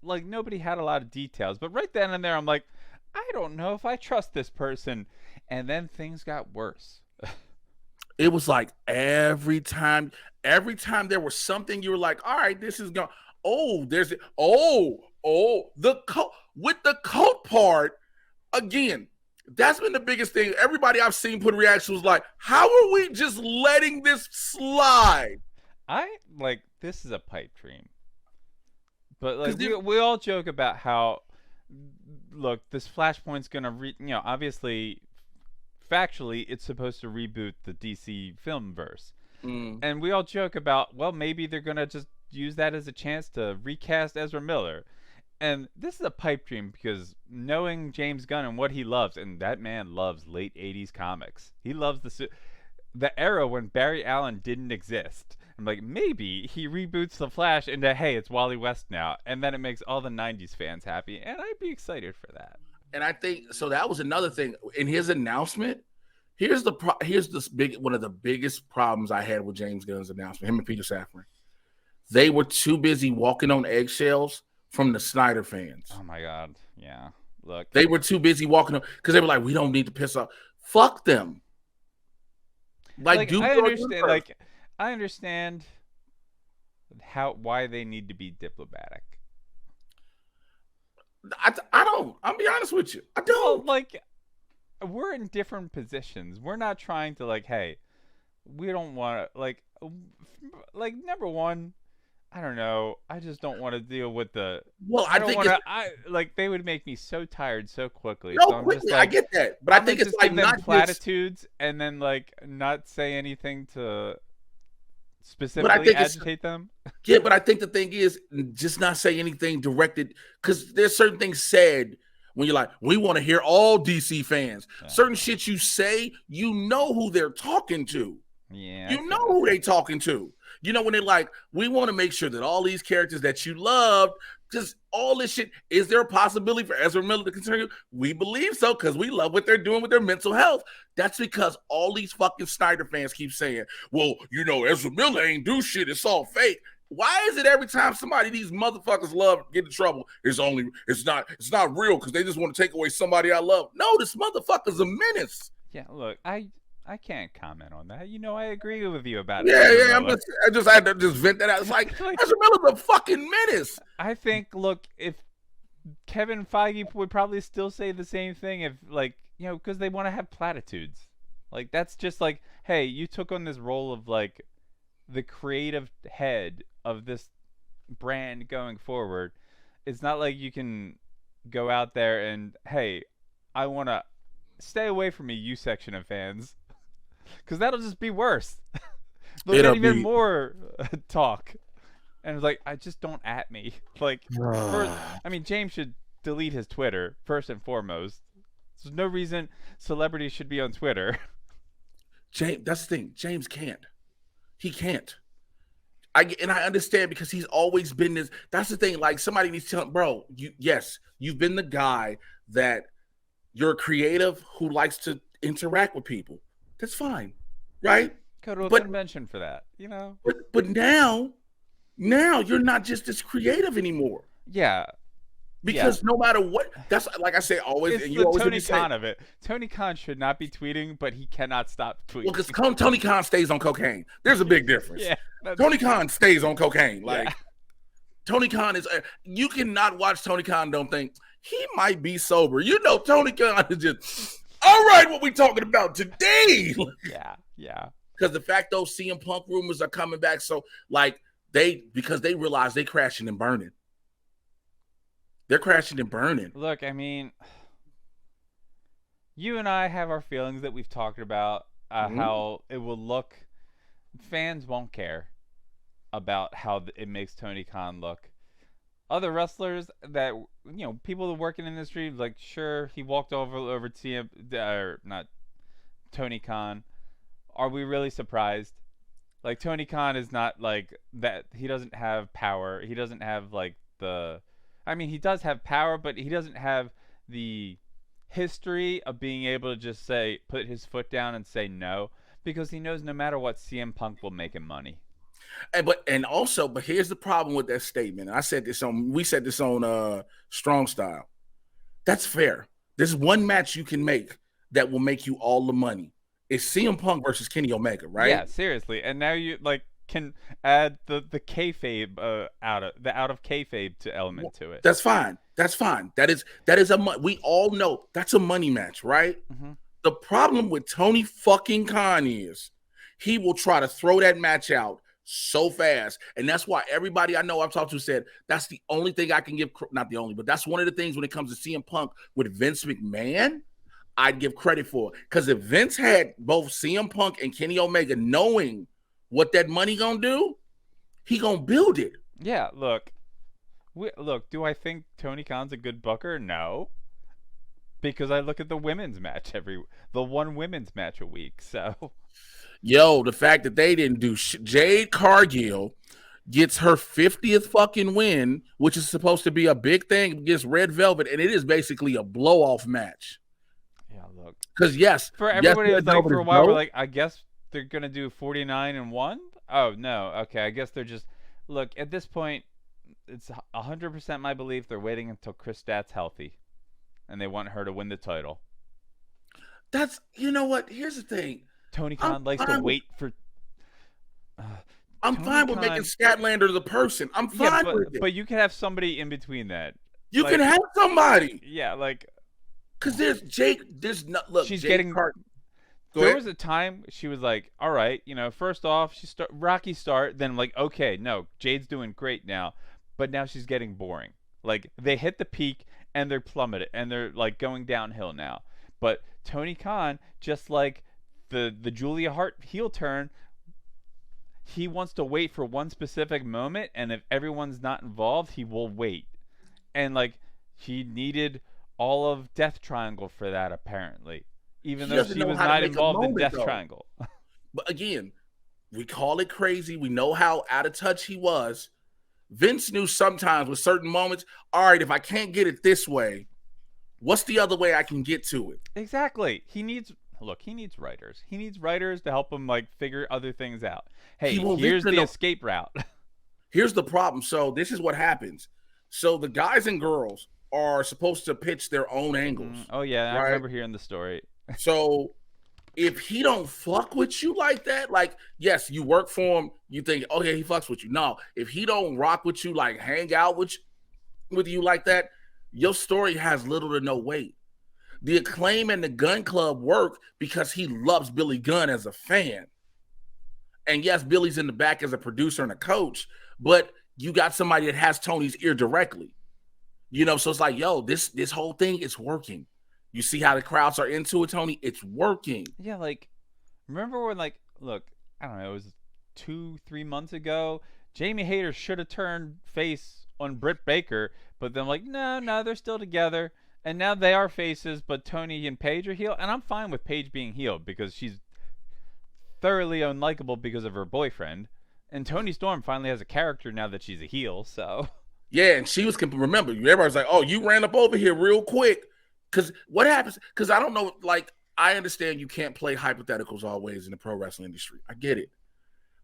like nobody had a lot of details, but right then and there I'm like, I don't know if I trust this person. And then things got worse. It was like every time there was something you were like, all right, this is going. Oh, there's it. The coat with the coat part again. That's been the biggest thing. Everybody I've seen put reactions was like, how are we just letting this slide? I like this is a pipe dream. But like we all joke about how look, this Flashpoint's gonna obviously factually it's supposed to reboot the DC film verse. And we all joke about, well, maybe they're gonna just use that as a chance to recast Ezra Miller. And this is a pipe dream because knowing James Gunn and what he loves, and that man loves late '80s comics. He loves the era when Barry Allen didn't exist. I'm like, maybe he reboots the Flash into, hey, it's Wally West now, and then it makes all the '90s fans happy, and I'd be excited for that. And I think so. That was another thing in his announcement. Here's this big one of the biggest problems I had with James Gunn's announcement. Him and Peter Safran, they were too busy walking on eggshells from the Snyder fans. Oh my God, yeah. Look, they were too busy walking on because they were like, we don't need to piss off. Fuck them. Like I understand. Like I understand why they need to be diplomatic. I don't. I'll be honest with you. I don't. Well, like, we're in different positions. We're not trying to like, hey, we don't want to like number one. I don't know. I just don't want to deal with the. Well, I think like they would make me so tired so quickly. No, so I'm quickly. Just like, I get that, but I think it's like not platitudes and then like not say anything to specifically agitate them. Yeah, but I think the thing is just not say anything directed because there's certain things said when you're like, we want to hear all DC fans. Yeah. Certain shit you say, you know who they're talking to. Yeah, you know who they talking to. You know, when they're like, we want to make sure that all these characters that you loved, just all this shit, is there a possibility for Ezra Miller to continue? We believe so because we love what they're doing with their mental health. That's because all these fucking Snyder fans keep saying, well, you know, Ezra Miller ain't do shit. It's all fake. Why is it every time somebody these motherfuckers love get in trouble, it's not real because they just want to take away somebody I love? No, this motherfucker's a menace. Yeah, look, I can't comment on that. You know, I agree with you about it. Yeah. I had to just vent that out. It's like Ezra Miller's a fucking menace. I think, look, if Kevin Feige would probably still say the same thing if, like, you know, because they want to have platitudes. Like, that's just like, hey, you took on this role of, like, the creative head of this brand going forward. It's not like you can go out there and, hey, I want to stay away from me, you section of fans. Because that'll just be worse. They'll get even more talk. And it's like, I just don't at me. Like, first, I mean, James should delete his Twitter, first and foremost. There's no reason celebrities should be on Twitter. James, that's the thing. James can't. He can't. I understand because he's always been this. That's the thing. Like, somebody needs to tell him, bro, you've been the guy that you're a creative who likes to interact with people. That's fine, right? Go to a convention for that, you know. But now you're not just as creative anymore. Yeah. Because no matter what, that's like I say always. It's and you the always Tony Khan of it. Tony Khan should not be tweeting, but he cannot stop tweeting. Well, because Tony Khan stays on cocaine. There's a big difference. Yeah. Tony Khan stays on cocaine. Like Tony Khan is. You cannot watch Tony Khan and don't think he might be sober. You know, Tony Khan is just. All right, what we talking about today? Yeah. Because the fact those CM Punk rumors are coming back, so like because they realize they crashing and burning. They're crashing and burning. Look, I mean, you and I have our feelings that we've talked about how it will look. Fans won't care about how it makes Tony Khan look. Other wrestlers that, you know, people that work in the industry, like, sure, he walked over to not Tony Khan. Are we really surprised? Like, Tony Khan is not like that. He doesn't have power. He doesn't have like he does have power, but he doesn't have the history of being able to just put his foot down and say no, because he knows no matter what, CM Punk will make him money. But here's the problem with that statement. We said this on Strong Style. That's fair. There's one match you can make that will make you all the money. It's CM Punk versus Kenny Omega, right? Yeah, seriously. And now you can add the kayfabe out of kayfabe to element to it. That's fine. That is we all know that's a money match, right? Mm-hmm. The problem with Tony fucking Khan is he will try to throw that match out so fast, and that's why everybody I know I've talked to said that's the only thing I can give, not the only, but that's one of the things when it comes to CM Punk with Vince McMahon I'd give credit for, because if Vince had both CM Punk and Kenny Omega knowing what that money gonna do, he gonna build it. Yeah, look, Look, do I think Tony Khan's a good booker? No, because I look at the women's match the one women's match a week. So Yo, the fact that they didn't do Jade Cargill gets her 50th fucking win, which is supposed to be a big thing against Red Velvet, and it is basically a blow off match. yeah, look. Because yes, For everybody, it was like for a while, dope. we're like, I guess they're gonna do 49-1. Oh no, okay. I guess they're just look at this point. It's 100% my belief they're waiting until Chris Stat's healthy, and they want her to win the title. That's you know what? Here's the thing. Tony Khan likes to wait for. I'm fine with making Statlander the person. I'm fine with it. But you can have somebody in between that. You can have somebody. Yeah, like. Because there's Jake. There's not. Look, she's Jake getting. There was a time she was like, all right, first off, rocky start. Then like, okay, no, Jade's doing great now, but now she's getting boring. Like they hit the peak and they're plummeted and they're like going downhill now. But Tony Khan, just like the Julia Hart heel turn, he wants to wait for one specific moment, and if everyone's not involved, he will wait. And like he needed all of Death Triangle for that apparently. Even though she was not involved in Death Triangle. But again, we call it crazy. We know how out of touch he was. Vince knew sometimes with certain moments, all right, if I can't get it this way, what's the other way I can get to it? Exactly. He needs writers. He needs writers to help him like figure other things out. Hey, here's the escape route. Here's the problem. So this is what happens. So the guys and girls are supposed to pitch their own angles. Oh yeah, right? I remember hearing the story. So if he don't fuck with you like that, like, yes, you work for him, you think, oh yeah, he fucks with you. No, if he don't rock with you, like hang out with you like that, your story has little to no weight. The Acclaim and the Gun Club work because he loves Billy Gunn as a fan. And yes, Billy's in the back as a producer and a coach, but you got somebody that has Tony's ear directly. So it's like, yo, this whole thing is working. You see how the crowds are into it, Tony? It's working. Yeah, like, remember when, like, look, I don't know, it was 2-3 months ago, Jamie Hayter should have turned face on Britt Baker, but then like, no, they're still together, and now they are faces, but Tony and Paige are heel, and I'm fine with Paige being healed because she's thoroughly unlikable because of her boyfriend, and Toni Storm finally has a character now that she's a heel, so. Yeah, and she was, remember, everybody's like, oh, you ran up over here real quick. Because what happens, because I don't know, like, I understand you can't play hypotheticals always in the pro wrestling industry. I get it.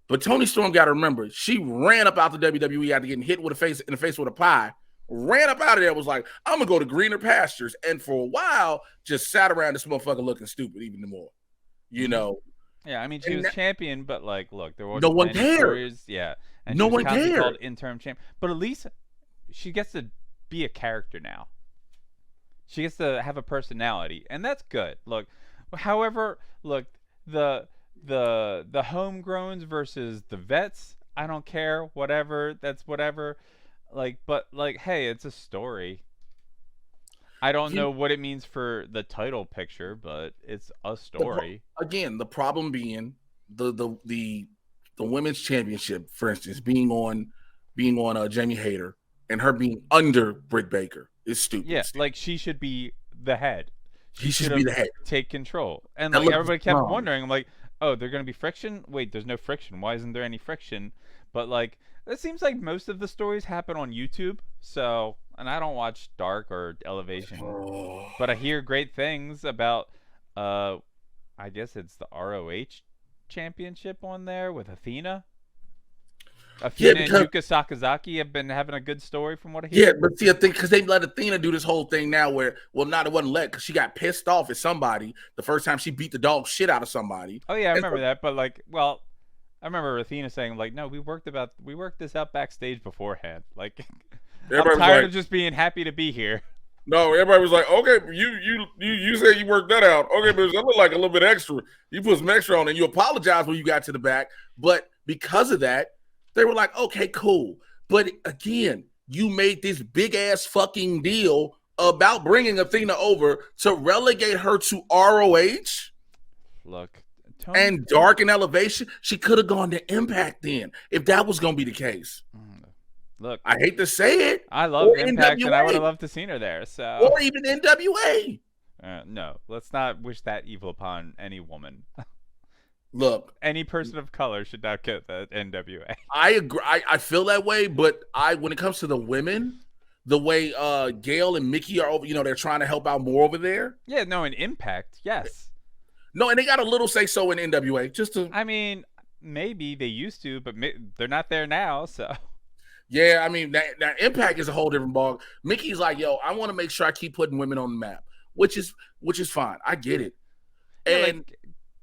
But Toni Storm got to remember, she ran up out the WWE after getting hit in the face with a pie, ran up out of there, was like, I'm going to go to greener pastures. And for a while, just sat around this motherfucker looking stupid even more, Yeah, I mean, she was champion, but like, look, there was no one cared. Yeah. And no one cared. Called interim champ. But at least she gets to be a character now. She gets to have a personality, and that's good. Look, however, look, the homegrowns versus the vets, I don't care. Whatever, that's whatever. Like, but like, hey, it's a story. I don't know what it means for the title picture, but it's a story. Again, the problem being the women's championship, for instance, being on Jamie Hayter and her being under Britt Baker. Is stupid. Yeah, like she should be the head. She should be the head. Take control. And like everybody kept wondering, I'm like, oh, there's gonna be friction? Wait, there's no friction. Why isn't there any friction? But like, it seems like most of the stories happen on YouTube. So, and I don't watch Dark or Elevation, but I hear great things about. I guess it's the ROH championship on there with Athena. Athena and Yuka Sakazaki have been having a good story from what I hear. Yeah, but see, I think because they let Athena do this whole thing now where, well, not it wasn't let because she got pissed off at somebody the first time she beat the dog shit out of somebody. Oh, yeah, I remember that. But, like, well, I remember Athena saying, like, no, we worked this out backstage beforehand. Like, I'm tired of just being happy to be here. No, everybody was like, okay, you said you worked that out. Okay, but that looked like a little bit extra. You put some extra on and you apologize when you got to the back. But because of that, they were like, okay, cool. But again, you made this big ass fucking deal about bringing Athena over to relegate her to ROH. Look, Tony, and Dark and Elevation. She could have gone to Impact then if that was going to be the case. Look, I hate to say it. I love Or Impact, and I would have NWA. loved to seen her there. So, Or even NWA. no, let's not wish that evil upon any woman. Look, Any person of color should not get the NWA. I agree. I feel that way, but when it comes to the women, the way Gail and Mickey are over, they're trying to help out more over there. Yeah, no, in Impact, yes. No, and they got a little say so in NWA. I mean, maybe they used to, but they're not there now. So. Yeah, I mean, that Impact is a whole different ball. Mickey's like, yo, I want to make sure I keep putting women on the map, which is fine. I get it. Yeah, and like,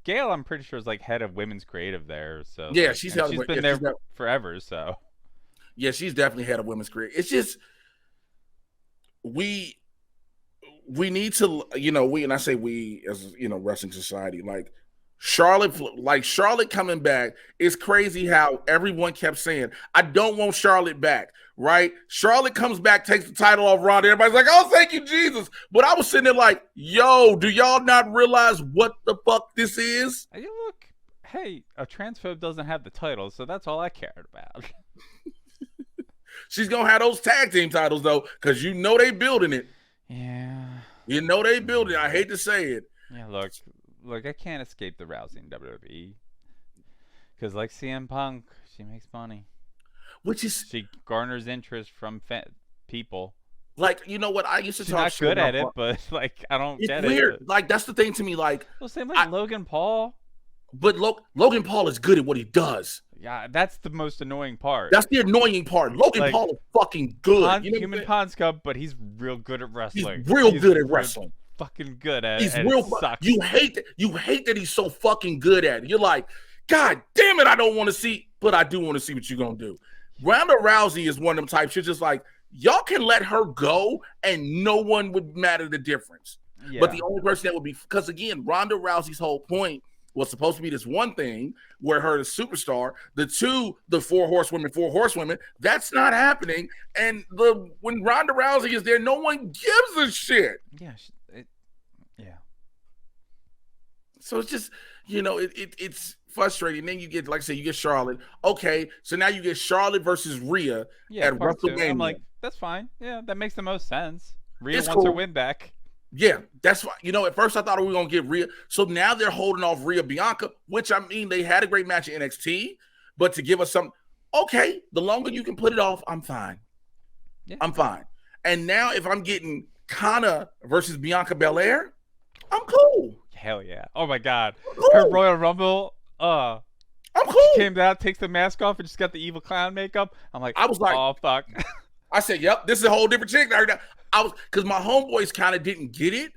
Gail, I'm pretty sure, is like head of women's creative there. So yeah, like, she's been there forever. So yeah, she's definitely head of women's creative. It's just we need to, and I say we as wrestling society, like Charlotte coming back. It's crazy how everyone kept saying, I don't want Charlotte back, right? Charlotte comes back, takes the title off Ronda. Everybody's like, oh, thank you, Jesus. But I was sitting there like, yo, do y'all not realize what the fuck this is? Hey, look, hey, a transphobe doesn't have the title, so that's all I cared about. She's going to have those tag team titles, though, because they building it. Yeah. They building it. I hate to say it. Yeah, look, I can't escape the Rousey in WWE. Because like CM Punk, she makes money. She garners interest from people. Like, you know what? I used to talk shit. She's not good at it, but like, I don't get it. It's weird. Like, that's the thing to me. Like, well, same like Logan Paul. But Logan Paul is good at what he does. Yeah, that's the most annoying part. That's the annoying part. Logan Paul is fucking good. Human Pond Scum, but he's real good at wrestling. He's good at wrestling. Fucking good at it. He's sucks. You hate that he's so fucking good at it. You're like, God damn it, I don't want to see, but I do want to see what you're gonna do. Ronda Rousey is one of them types. You're just like, y'all can let her go and no one would matter the difference. Yeah. But the only person that would be, because again, Ronda Rousey's whole point was supposed to be this one thing where her the superstar, the four horsewomen, that's not happening. And when Ronda Rousey is there, no one gives a shit. Yeah. Yeah. So it's just, it's frustrating. Then you get, like I say, you get Charlotte. Okay, so now you get Charlotte versus Rhea at WrestleMania. I'm like, that's fine. Yeah, that makes the most sense. Rhea wants her win back. Yeah, that's why. At first I thought we were gonna get Rhea. So now they're holding off Rhea Bianca, which I mean they had a great match in NXT, but to give us some, okay, the longer you can put it off, I'm fine. Yeah. I'm fine. And now if I'm getting Kana versus Bianca Belair, I'm cool. Hell yeah! Oh my God, her Royal Rumble. I'm cool. She came out, takes the mask off, and just got the evil clown makeup. I was like, oh fuck. I said, yep, this is a whole different chick. Because my homeboys kind of didn't get it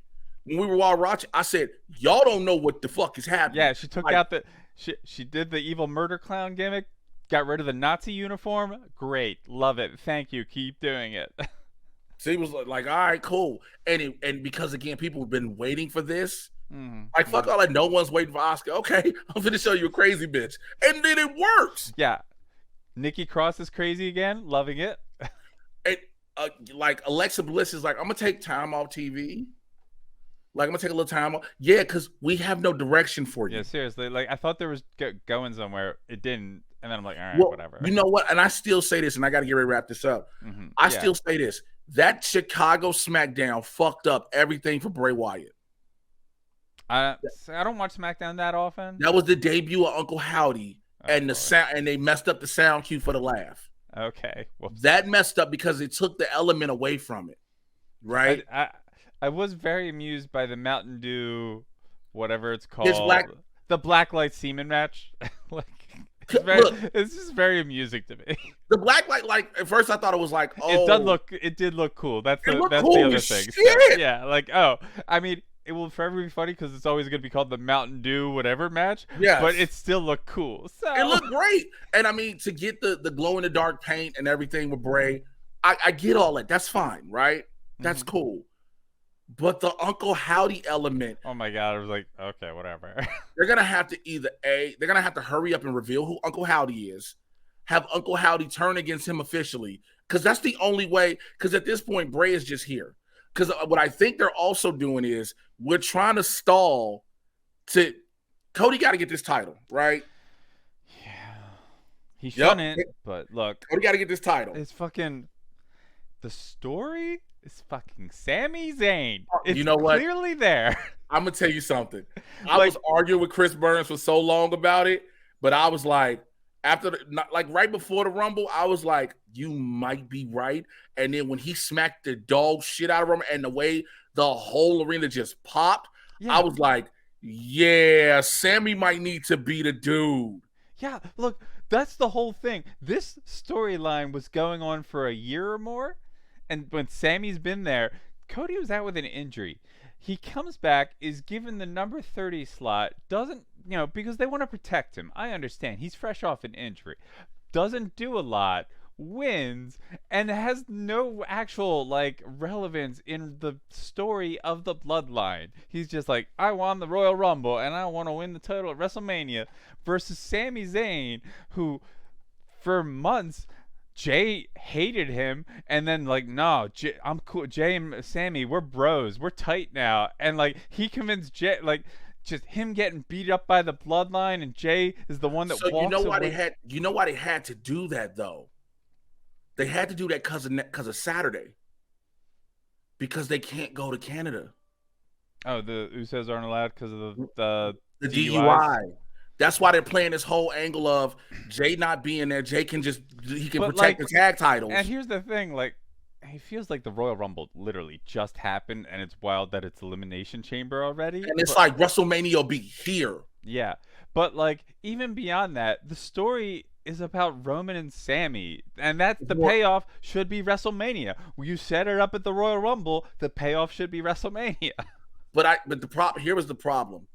when we were all watching. I said, y'all don't know what the fuck is happening. Yeah, she took out she did the evil murder clown gimmick, got rid of the Nazi uniform. Great, love it. Thank you. Keep doing it. So he was like, all right, cool. And because again, people have been waiting for this. Mm-hmm. Like fuck all that. No one's waiting for Oscar. Okay, I'm gonna show you a crazy bitch, and then it works. Yeah, Nikki Cross is crazy again, loving it. And like Alexa Bliss is like, I'm gonna take time off TV. Like I'm gonna take a little time off. Yeah, because we have no direction for you. Yeah, seriously. Like I thought there was going somewhere. It didn't, and then I'm like, all right, whatever. You know what? And I still say this, and I got to get ready to wrap this up. Mm-hmm. I still say this. That Chicago SmackDown fucked up everything for Bray Wyatt. I don't watch SmackDown that often. That was the debut of Uncle Howdy, and the sound, and they messed up the sound cue for the laugh. Okay, that messed up because it took the element away from it, right? I was very amused by the Mountain Dew, whatever it's called, the Blacklight Semen match. Like, it's just very amusing to me. The Blacklight, like at first I thought it was like, oh, it did look cool. That's the other thing. So, yeah, like I mean. It will forever be funny because it's always going to be called the Mountain Dew whatever match. Yeah, but it still looked cool. So it looked great, and I mean to get the glow in the dark paint and everything with Bray, I get all that. That's fine, right? That's cool. But the Uncle Howdy element. Oh my God! I was like, okay, whatever. They're gonna have to they're gonna have to hurry up and reveal who Uncle Howdy is. Have Uncle Howdy turn against him officially, because that's the only way. Because at this point, Bray is just here. Because what I think they're also doing is we're trying to stall to Cody got to get this title, right? He Yep. shouldn't, but look, Cody got to get this title. it's fucking the story is fucking Sami Zayn. You It's know what? clearly there. I'm gonna tell you something. I Like, was arguing with Chris Burns for so long about it, but I was like, after like right before the Rumble, I was like, you might be right. And then when he smacked the dog shit out of him and the way the whole arena just popped, yeah. I was like, yeah, Sammy might need to be the dude. Yeah, look, that's the whole thing. This storyline was going on for a year or more, and when Sammy's been there, Cody was out with an injury. He comes back, is given the number 30 slot, doesn't, because they want to protect him. I understand. He's fresh off an injury. Doesn't do a lot, wins, and has no actual like relevance in the story of the bloodline. He's just like, I won the Royal Rumble and I want to win the title at WrestleMania versus Sami Zayn, who for months Jay hated him, and then like, no, I'm cool. Jay and Sammy, we're bros, we're tight now, and like he convinced Jay, like just him getting beat up by the bloodline, and Jay is the one that So walks you know why away. they had to do that though? They had to do that because of Saturday. Because they can't go to Canada. Oh, the Usos aren't allowed because of the DUI. DUIs. That's why they're playing this whole angle of Jay not being there. Jay can protect like, the tag titles. And here's the thing, like, it feels like the Royal Rumble literally just happened, and it's wild that it's Elimination Chamber already. And it's like WrestleMania will be here. Yeah, but like even beyond that, the story is about Roman and Sammy, and that's the payoff should be WrestleMania. You set it up at the Royal Rumble, the payoff should be WrestleMania. But here was the problem.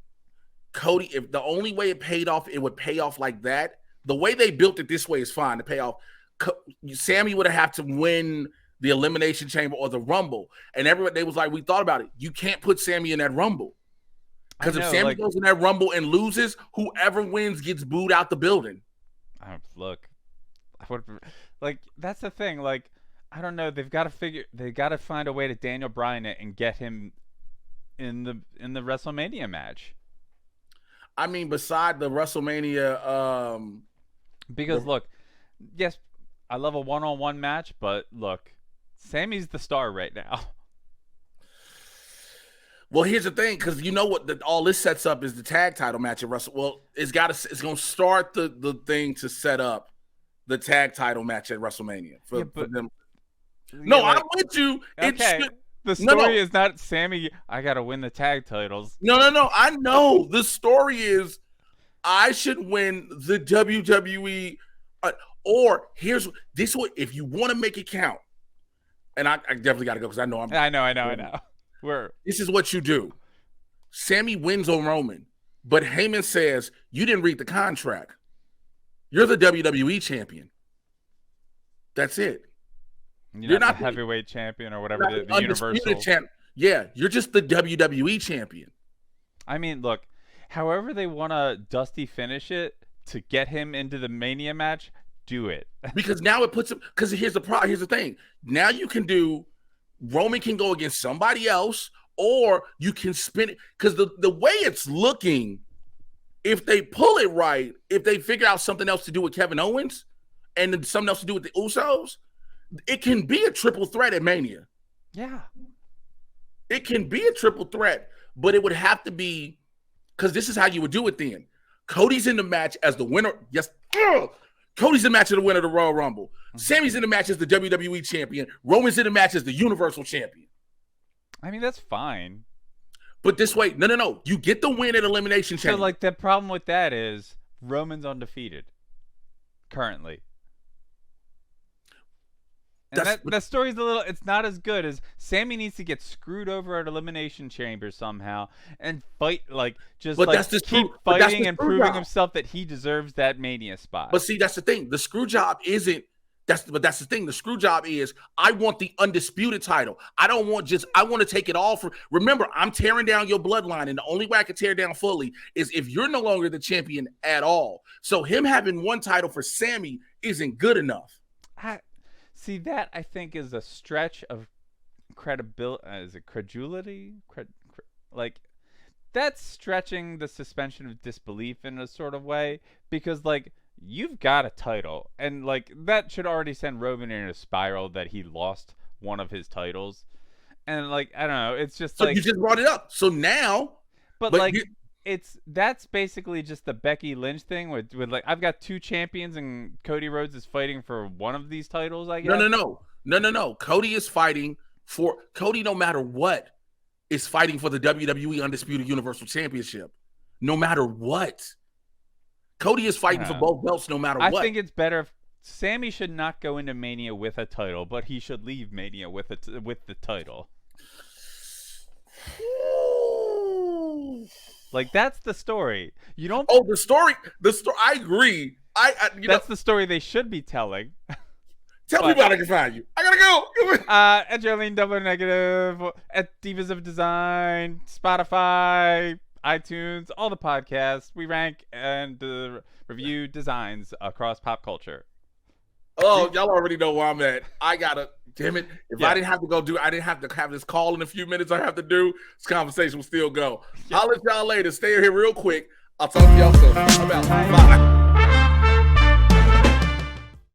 Cody, if the only way it paid off, it would pay off like that. The way they built it this way is fine to pay off. Sammy would have to win the Elimination Chamber or the Rumble, and everybody they was like, we thought about it. You can't put Sammy in that Rumble because if Sammy goes in that Rumble and loses, whoever wins gets booed out the building. Look, like that's the thing. Like I don't know. They got to find a way to Daniel Bryan it and get him in the WrestleMania match. I mean, beside the WrestleMania, because look, yes, I love a one-on-one match, but look, Sammy's the star right now. Well, here's the thing, because you know what all this sets up is the tag title match at Wrestle. Well, it's going to start the thing to set up the tag title match at WrestleMania for them. No, I'm with you. Okay. The story is not Sammy, I got to win the tag titles. No. I know. The story is I should win the WWE. Or here's this what if you want to make it count. And I definitely got to go because I know I know. This is what you do. Sammy wins on Roman, but Heyman says, you didn't read the contract. You're the WWE champion. That's it. You're not the heavyweight champion or whatever, the universal. Yeah, you're just the WWE champion. I mean, look, however they want to Dusty finish it to get him into the Mania match, do it. Because now it puts him, because here's the thing. Now you can do, Roman can go against somebody else, or you can spin it. Because the way it's looking, if they pull it right, if they figure out something else to do with Kevin Owens and then something else to do with the Usos, it can be a triple threat at Mania. Yeah. It can be a triple threat, but it would have to be, because this is how you would do it then. Cody's in the match as the winner. Yes. Cody's in the match as the winner of the Royal Rumble. Mm-hmm. Sammy's in the match as the WWE champion. Roman's in the match as the Universal champion. I mean, that's fine. But this way, no. You get the win at Elimination Chamber. So, like, the problem with that is Roman's currently. And that story's it's not as good as Sammy needs to get screwed over at Elimination Chamber somehow and fight, keep fighting and proving himself that he deserves that Mania spot. But see, that's the thing. The screw job isn't, that's the thing. The screw job is, I want the undisputed title. I want to take it all remember, I'm tearing down your bloodline, and the only way I can tear down fully is if you're no longer the champion at all. So him having one title for Sammy isn't good enough. See, that I think is a stretch of credibility. Is it credulity? Like, that's stretching the suspension of disbelief in a sort of way, because like you've got a title, and like that should already send Roman in a spiral that he lost one of his titles, and like I don't know, it's just So like, you just brought it up. So now, but but like you, that's basically just the Becky Lynch thing with like I've got two champions and Cody Rhodes is fighting for one of these titles, I guess. no. Cody is fighting for Cody. No matter what, is fighting for the WWE Undisputed Universal Championship. No matter what, Cody is fighting for both belts. No matter what. I think it's better if Sammy should not go into Mania with a title, but he should leave Mania with the title. Like that's the story. You don't. Oh, the story. I agree. That's the story they should be telling. Tell people how they can find you. I gotta go. At Jolene Double Negative, at Divas of Design, Spotify, iTunes, all the podcasts. We rank and review designs across pop culture. Oh, y'all already know where I'm at. I gotta. Damn it! If I didn't have to I didn't have to have this call in a few minutes. I have to do this conversation will still go. I'll let y'all later. Stay here real quick. I'll talk to y'all soon. I'm out. Bye.